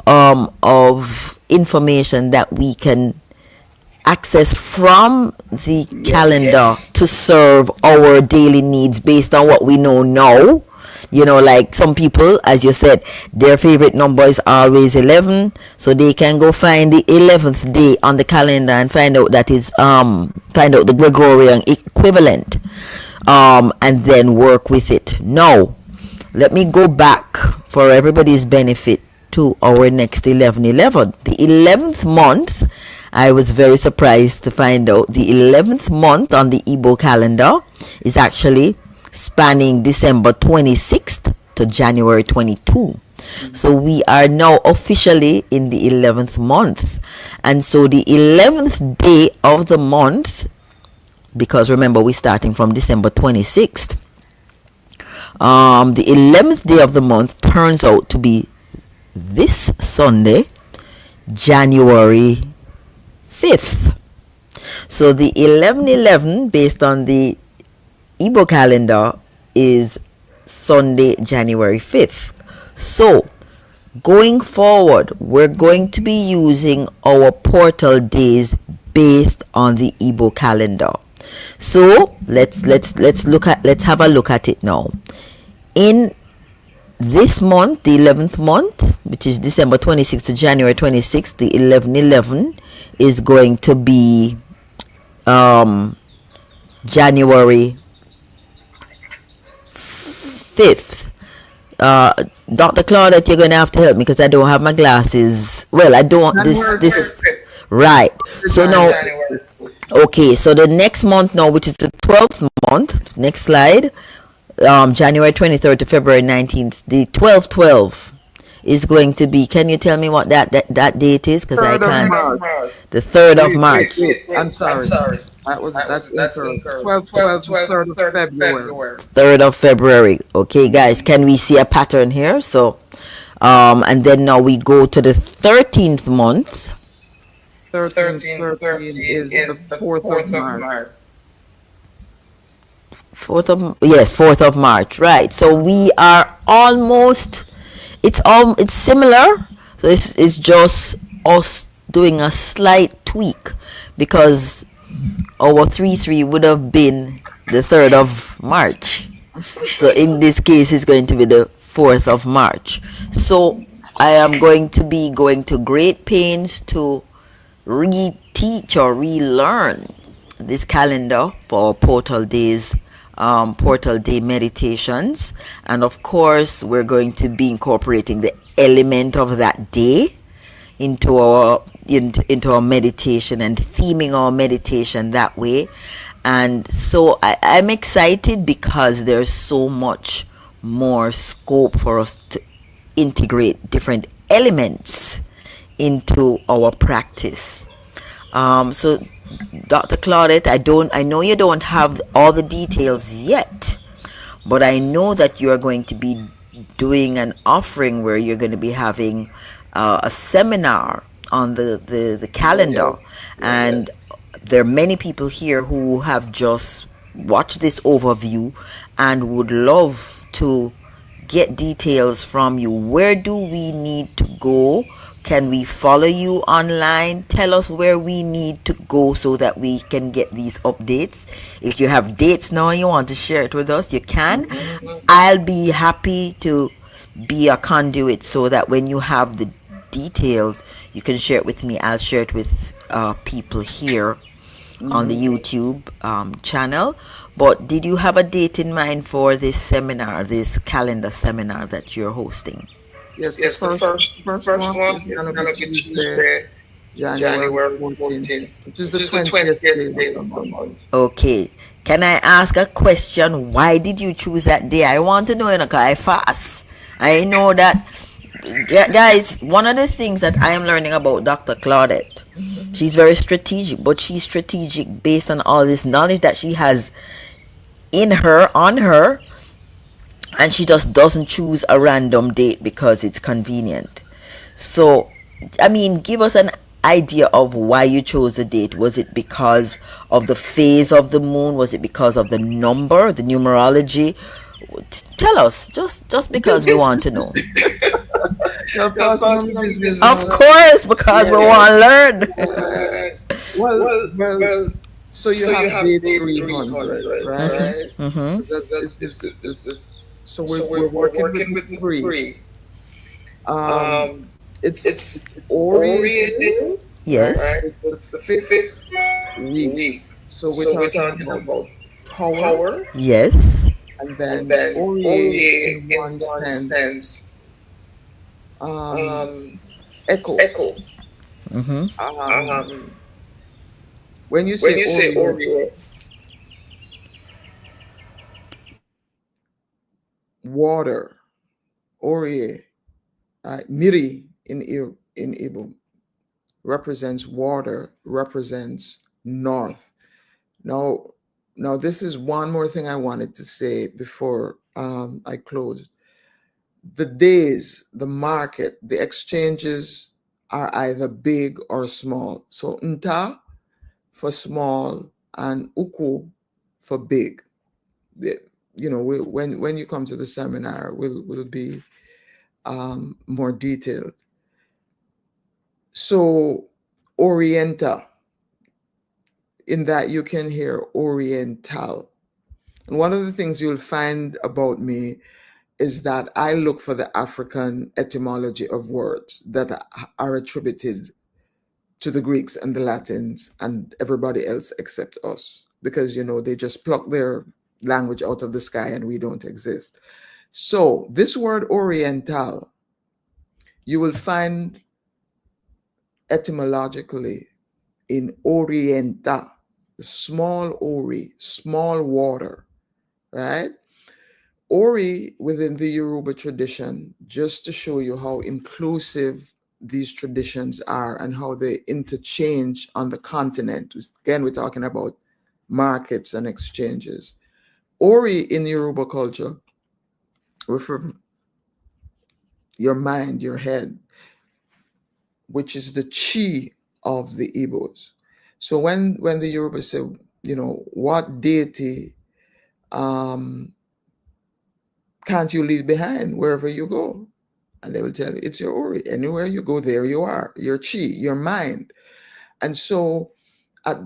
of information that we can access from the calendar to serve our daily needs based on what we know now. Like some people, as you said, their favorite number is always 11, so they can go find the 11th day on the calendar and find out the Gregorian equivalent. and then work with it. Now, let me go back for everybody's benefit to our next 11/11. The 11th month, I was very surprised to find out the 11th month on the Igbo calendar is actually spanning December 26th to January 22. So we are now officially in the 11th month. And so the 11th day of the month, because remember we're starting from December 26th, the 11th day of the month turns out to be this Sunday, January 5th. So the 11/11 based on the Igbo calendar is Sunday, January 5th. So going forward, we're going to be using our portal days based on the Igbo calendar. So let's have a look at it now. In this month, the 11th month, which is December 26th to January 26th, the 11/11 is going to be January 5th. Dr. Claudette, you're going to have to help me because I don't have my glasses. Well, I don't this right. So now, okay, so the next month now, which is the 12th month, next slide, January 23rd to February 19th, the 12/12 is going to be, can you tell me what that date is? Because I can't. The 3rd of March. I'm sorry. That's incorrect. 3rd of February. 3rd of February. Okay, guys, can we see a pattern here? So, and then now we go to the 13th month. 13 is the 4th of March. 4th of March, right? So we are almost. It's similar. So it's just us doing a slight tweak because our 3/3 would have been the 3rd of March. So in this case, it's going to be the 4th of March. So I am going to be going to great pains to reteach or relearn this calendar for our portal days, portal day meditations. And of course, we're going to be incorporating the element of that day into our meditation and theming our meditation that way. And so I'm excited because there's so much more scope for us to integrate different elements into our practice. So Dr. Claudette, I know you don't have all the details yet, but I know that you are going to be doing an offering where you're going to be having a seminar on the calendar. Yes. And there are many people here who have just watched this overview and would love to get details from you. Where do we need to go? Can we follow you online? Tell us where we need to go so that we can get these updates. If you have dates now and you want to share it with us, you can. I'll be happy to be a conduit so that when you have the details, you can share it with me. I'll share it with people here on the YouTube channel. But did you have a date in mind for this seminar, this calendar seminar that you're hosting? Yes, the first one is going to be Tuesday, January 14th, which is the 20th day of the month. Okay. Can I ask a question? Why did you choose that day? I want to know, because I fast. I know that, guys, one of the things that I am learning about Dr. Claudette, she's very strategic, but she's strategic based on all this knowledge that she has in her, on her, and she just doesn't choose a random date because it's convenient. So, I mean, give us an idea of why you chose the date. Was it because of the phase of the moon? Was it because of the number, the numerology? Tell us, just because we want to know. Of course, because we want to learn. Well, so you have date 300, right? Mm-hmm. So we're working with 3. It's ORIE. Yes. Right? It's the 5th week. So we're talking about power, Yes. and then ORIE in one sense, sense, echo. Mm-hmm. When you when say you say ORIE, ORIE, water, ORIE, Miri in Igbo represents water, represents north. Now, this is one more thing I wanted to say before I close. The days, the market, the exchanges are either big or small. So nta for small and uku for big. When you come to the seminar, we'll be more detailed. So Orienta, in that you can hear Oriental. And one of the things you'll find about me is that I look for the African etymology of words that are attributed to the Greeks and the Latins and everybody else except us, because, they just pluck their language out of the sky and we don't exist. So this word Oriental, you will find etymologically in Orienta, the small Ori, small water, right? Ori within the Yoruba tradition, just to show you how inclusive these traditions are and how they interchange on the continent. Again, we're talking about markets and exchanges. Ori in Yoruba culture refer your mind, your head, which is the chi of the Igbos. So when the Yoruba say, what deity can't you leave behind wherever you go? And they will tell you, it's your Ori. Anywhere you go, there you are, your chi, your mind. And so at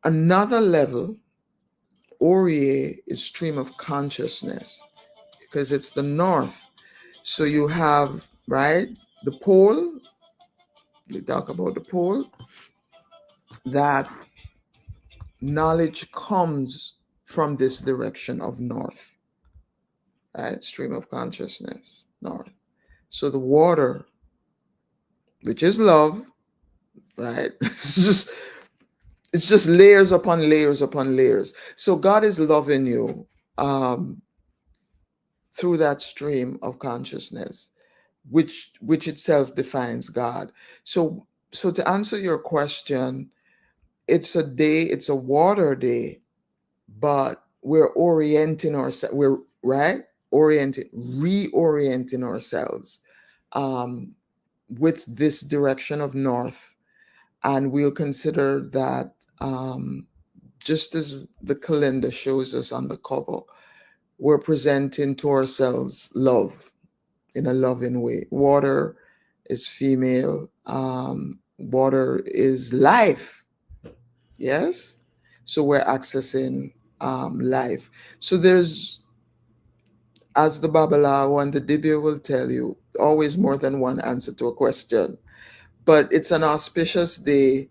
another level, Ori is stream of consciousness because it's the north. So you have, right, the pole, we talk about the pole, that knowledge comes from this direction of north, right? Stream of consciousness, north. So the water, which is love, right? It's just layers upon layers upon layers. So God is loving you through that stream of consciousness, which itself defines God. So to answer your question, it's a water day, but we're orienting ourselves. We're reorienting ourselves with this direction of north. And we'll consider that just as the calendar shows us on the cover, we're presenting to ourselves love in a loving way. Water is female. Water is life. Yes? So we're accessing life. So there's, as the Babalawo and the Dibia will tell you, always more than one answer to a question. But it's an auspicious day.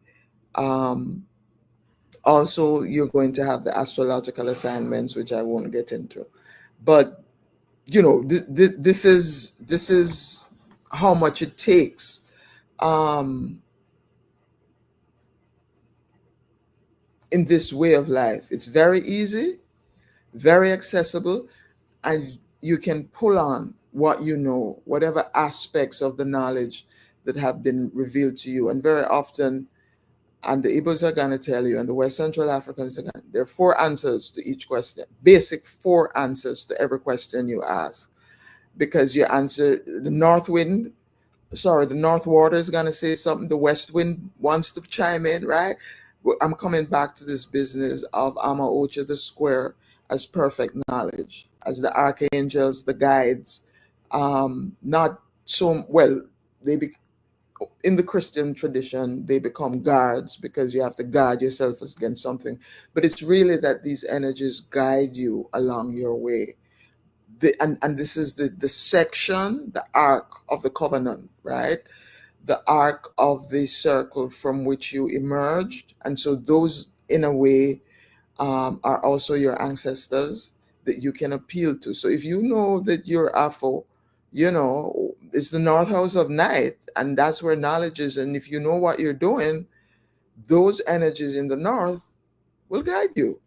Also, you're going to have the astrological assignments, which I won't get into. But, this is how much it takes. In this way of life. It's very easy, very accessible, and you can pull on what you know, whatever aspects of the knowledge that have been revealed to you. And very often, and the Igbos are going to tell you, and the West Central Africans are going to, there are 4 answers to each question, basic 4 answers to every question you ask. Because you answer the north water is going to say something, the west wind wants to chime in, right? I'm coming back to this business of Ama Ocha, the square, as perfect knowledge, as the archangels, the guides, not so, well, in the Christian tradition, they become guards because you have to guard yourself against something. But it's really that these energies guide you along your way. And this is the section, the arc of the covenant, right? The arc of the circle from which you emerged. And so those, in a way, are also your ancestors that you can appeal to. So if you know that you're Afro, you know, it's the North House of Night, and that's where knowledge is. And if you know what you're doing, those energies in the North will guide you.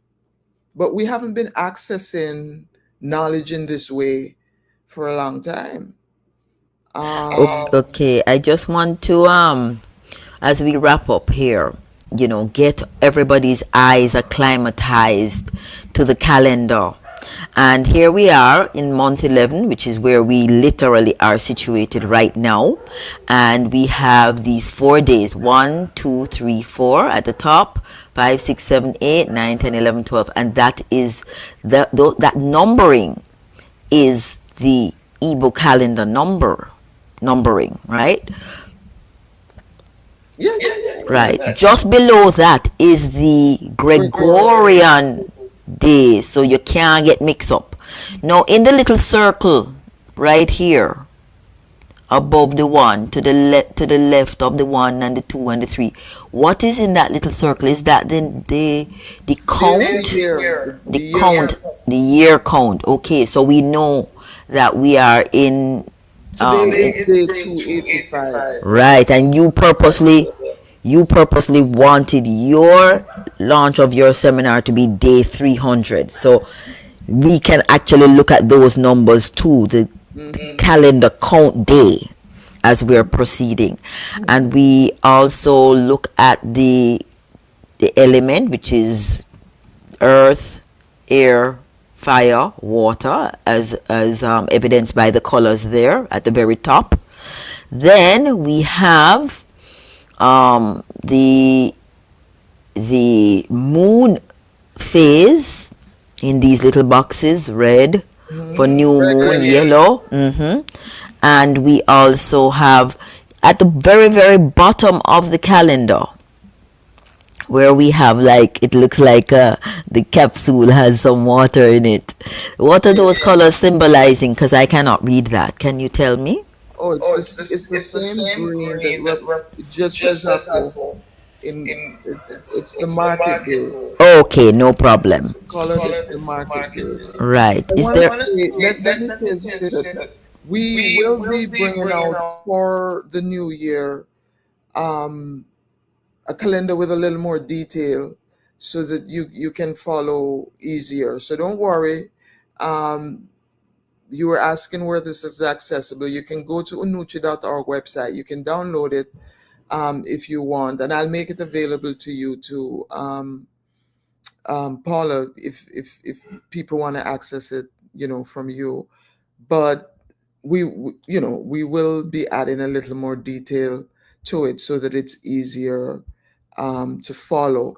But we haven't been accessing knowledge in this way for a long time. Okay, I just want to as we wrap up here, you know, get everybody's eyes acclimatized to the calendar. And here we are in month 11, which is where we literally are situated right now. And we have these 4 days, 1, 2, 3, 4 at the top, 5, 6, 7, 8, 9, 10, 11, 12. And that is that numbering is the Igbo calendar numbering, right? Yeah. Right. Just below that is the Gregorian days, so you can't get mixed up. Now, in the little circle right here, above the 1, to the left of the 1 and the 2 and the 3, what is in that little circle? Is that the count? The year count. Okay, so we know that we are in today is day 285. Right, and you purposely wanted your launch of your seminar to be day 300. So we can actually look at those numbers too, the calendar count day as we're proceeding. And we also look at the element, which is earth, air, fire, water, as evidenced by the colors there at the very top. Then we have the moon phase in these little boxes, red for new moon, yellow, and we also have at the very, very bottom of the calendar, where we have, like, it looks like the capsule has some water in it. What are those colors symbolizing? Because I cannot read that. Can you tell me? Oh, it's the same green that it just says Afro. It's the market day. Okay, no problem. Colors, it's the market day. Right. Is there? Let me say that we will be bringing out for the new year a calendar with a little more detail so that you can follow easier. So don't worry. You were asking where this is accessible. You can go to Unụchi.org website. You can download it if you want, and I'll make it available to you too, Paula, if people want to access it, from you. But we will be adding a little more detail to it so that it's easier to follow.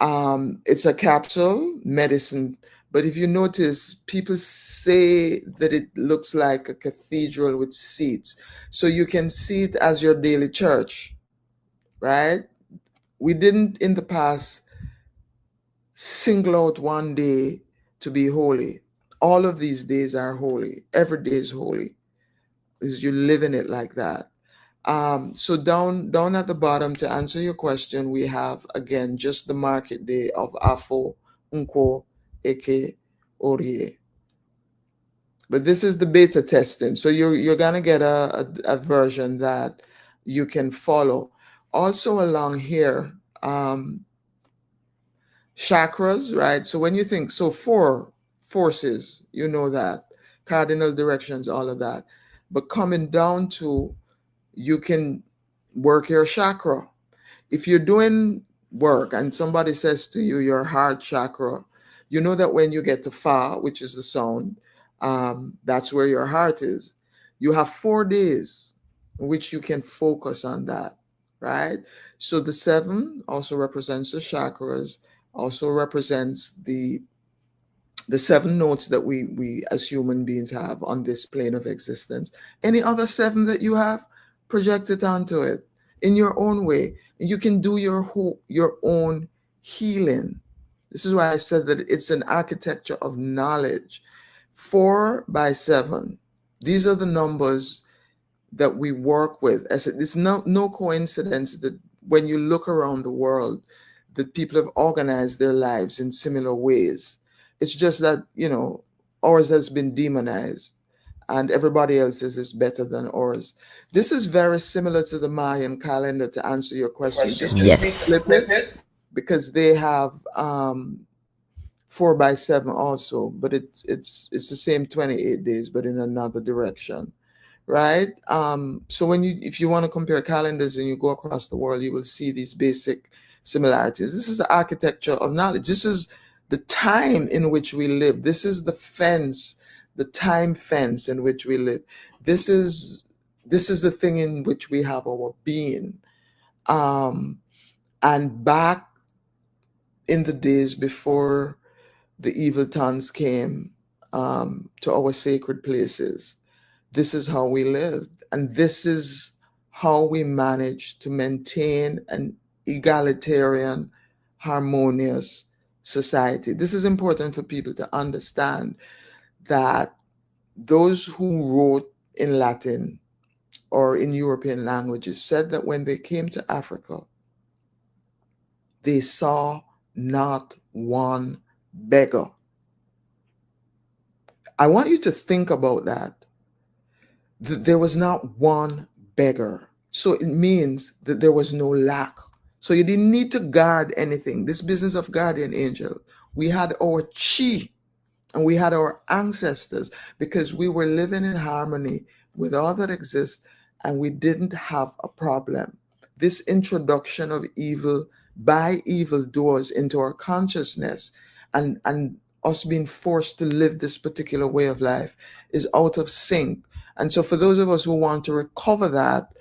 It's a capsule medicine, but if you notice, people say that it looks like a cathedral with seats. So you can see it as your daily church, right? We didn't in the past single out one day to be holy. All of these days are holy. Every day is holy. You're living it like that. So down at the bottom, to answer your question, we have, again, just the market day of NKWo, ORIE. But this is the beta testing. So you're going to get a version that you can follow. Also along here, chakras, right? So when you think, so 4 forces, you know that, cardinal directions, all of that. But coming down to, you can work your chakra. If you're doing work and somebody says to you, your heart chakra, you know that when you get to Fa, which is the sound, that's where your heart is. You have 4 days in which you can focus on that, right? So the 7 also represents the chakras, also represents the 7 notes that we as human beings have on this plane of existence. Any other 7 that you have, project it onto it in your own way. You can do your own healing. This is why I said that it's an architecture of knowledge. 4 by 7. These are the numbers that we work with. As it's no coincidence that when you look around the world, that people have organized their lives in similar ways. It's just that, you know, ours has been demonized and everybody else's is better than ours. This is very similar to the Mayan calendar, to answer your question. Yes. Flip it, because they have 4x7 also, but it's the same 28 days, but in another direction, right? So if you want to compare calendars and you go across the world, you will see these basic similarities. This is the architecture of knowledge. This is the time in which we live. This is the fence, the time fence in which we live. This is the thing in which we have our being. And back in the days before the evil tongues came to our sacred places, this is how we lived. And this is how we managed to maintain an egalitarian, harmonious society. This is important for people to understand, that those who wrote in Latin or in European languages said that when they came to Africa, they saw not one beggar. I want you to think about that. There was not one beggar. So it means that there was no lack. So you didn't need to guard anything. This business of guardian angel, we had our chi and we had our ancestors, because we were living in harmony with all that exists and we didn't have a problem. This introduction of evil by evildoers into our consciousness and us being forced to live this particular way of life is out of sync. And so for those of us who want to recover that,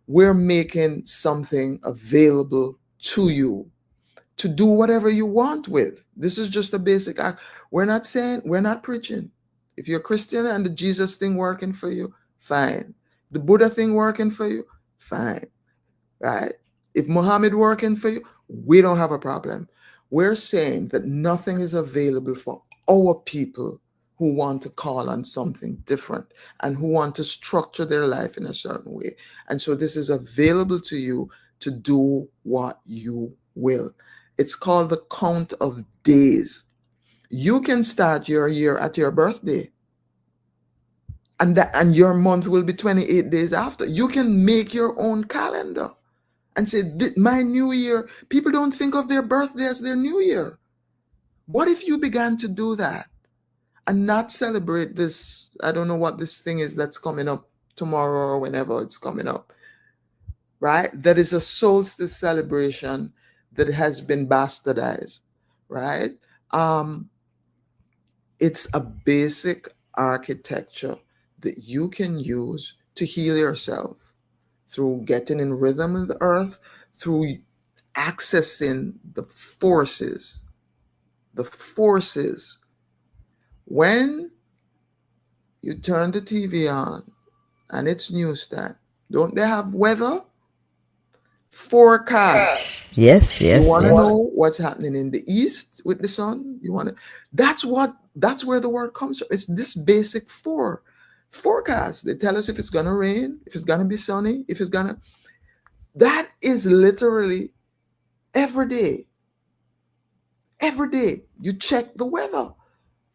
we're making something available to you to do whatever you want with. This is just a basic act. We're not preaching. If you're a Christian and the Jesus thing working for you, fine. The Buddha thing working for you, fine. Right? If Muhammad working for you, we don't have a problem. We're saying that nothing is available for our people who want to call on something different and who want to structure their life in a certain way. And so this is available to you to do what you will. It's called the count of days. You can start your year at your birthday, and your month will be 28 days after. You can make your own calendar and say, my new year. People don't think of their birthday as their new year. What if you began to do that and not celebrate this? I don't know what this thing is that's coming up tomorrow or whenever it's coming up, right? That is a solstice celebration that has been bastardized, right? It's a basic architecture that you can use to heal yourself through getting in rhythm with the earth, through accessing the forces. The forces. When you turn the TV on and it's news time, don't they have weather? Forecast. Yes. You want to know what's happening in the east with the sun? That's where the word comes from. It's this basic forecast. They tell us if it's going to rain, if it's going to be sunny, that is literally every day. Every day you check the weather.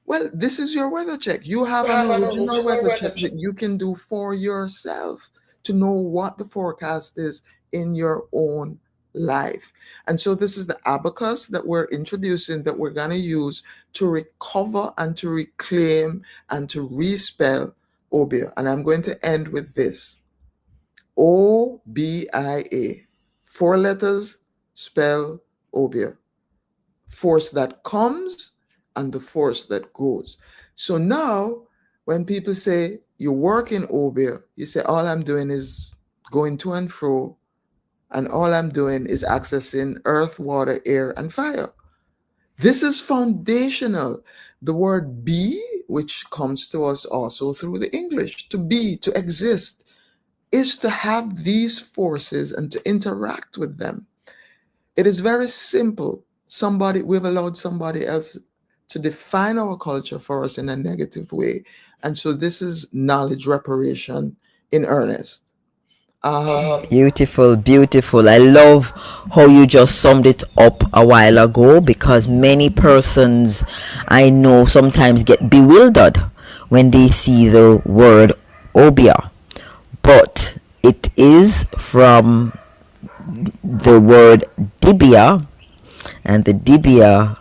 Well, this is your weather check. You have an original weather check that you can do for yourself to know what the forecast is in your own life. And so this is the abacus that we're introducing, that we're going to use to recover and to reclaim and to respell Obeah. And I'm going to end with this. Obia. 4 letters spell Obeah. Force that comes and the force that goes. So now when people say you work in Obeah, you say all I'm doing is going to and fro, and all I'm doing is accessing earth, water, air, and fire. This is foundational. The word be, which comes to us also through the English, to be, to exist, is to have these forces and to interact with them. It is very simple. We've allowed somebody else to define our culture for us in a negative way. And so this is knowledge reparation in earnest. Beautiful, beautiful. I love how you just summed it up a while ago, because many persons I know sometimes get bewildered when they see the word Obeah, but it is from the word Dibia, and the Dibia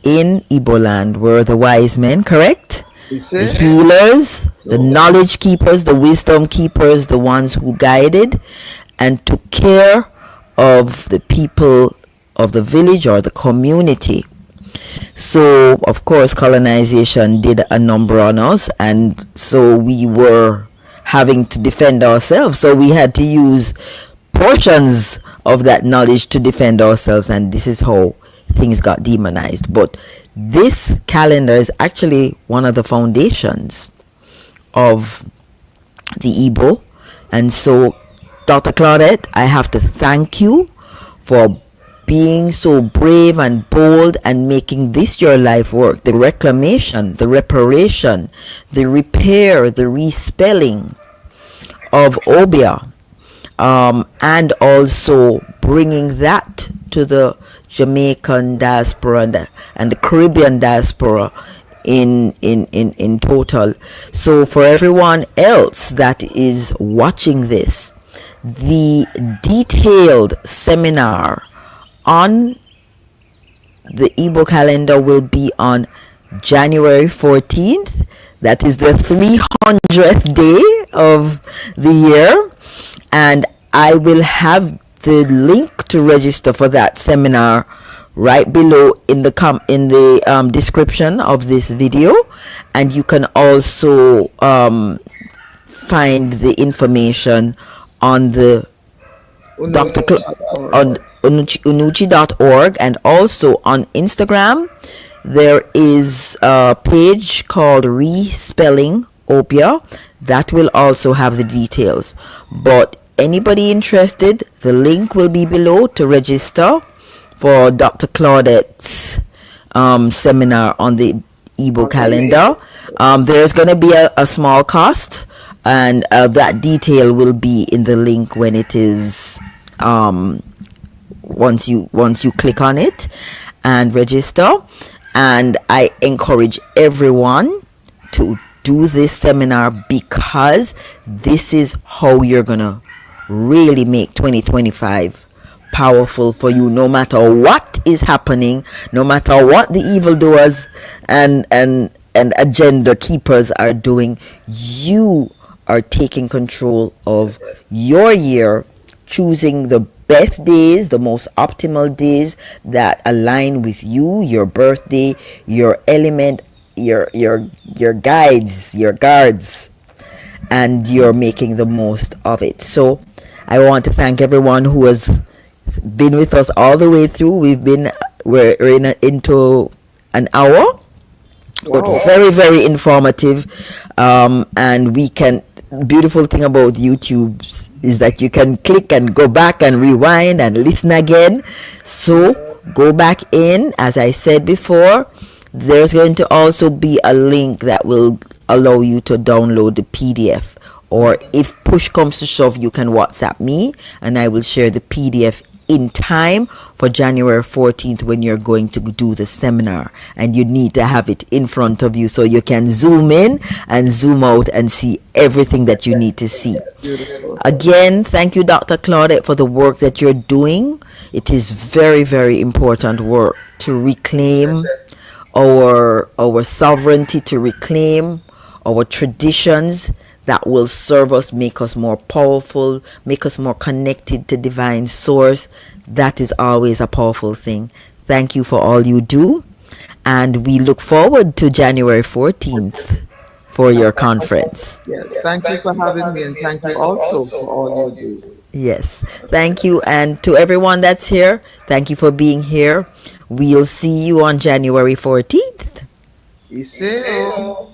in Igbo land were the wise men, correct? The healers, the knowledge keepers, the wisdom keepers, the ones who guided and took care of the people of the village or the community. So, of course, colonization did a number on us, and so we were having to defend ourselves. So we had to use portions of that knowledge to defend ourselves, and this is how things got demonized. But this calendar is actually one of the foundations of the Igbo. And so, Dr. Claudette, I have to thank you for being so brave and bold and making this your life work. The reclamation, the reparation, the repair, the respelling of Obeah, and also bringing that to the Jamaican diaspora and the Caribbean diaspora in total. So for everyone else that is watching this, the detailed seminar on the Igbo calendar will be on January 14th. That is the 300th day of the year, and I will have the link to register for that seminar right below in the description of this video, and you can also find the information on the on Unụchi.org, and also on Instagram. There is a page called Respelling Obeah that will also have the details. But anybody interested, the link will be below to register for Dr. Claudette's seminar on the Igbo calendar. There's going to be a small cost, and that detail will be in the link when it is once you click on it and register. And I encourage everyone to do this seminar, because this is how you're gonna really make 2025 powerful for you, no matter what is happening, no matter what the evildoers and agenda keepers are doing. You are taking control of your year, choosing the best days, the most optimal days that align with you, your birthday, your element, your guides, your guards, and you're making the most of it. So I want to thank everyone who has been with us all the way through. We're into an hour. Wow. But very, very informative, and we can. Beautiful thing about YouTube is that you can click and go back and rewind and listen again. So go back in. As I said before, there's going to also be a link that will allow you to download the PDF, or if push comes to shove, you can WhatsApp me and I will share the PDF in time for January 14th when you're going to do the seminar, and you need to have it in front of you so you can zoom in and zoom out and see everything that you need to see. Again, thank you, Dr. Claudette, for the work that you're doing. It is very, very important work to reclaim our sovereignty, to reclaim our traditions that will serve us, make us more powerful, make us more connected to divine source. That is always a powerful thing. Thank you for all you do, and we look forward to January 14th for your conference. Yes, thank you for having me, and thank you also for all you do. Yes, thank you, and to everyone that's here, thank you for being here. We'll see you on January 14th. Iseo.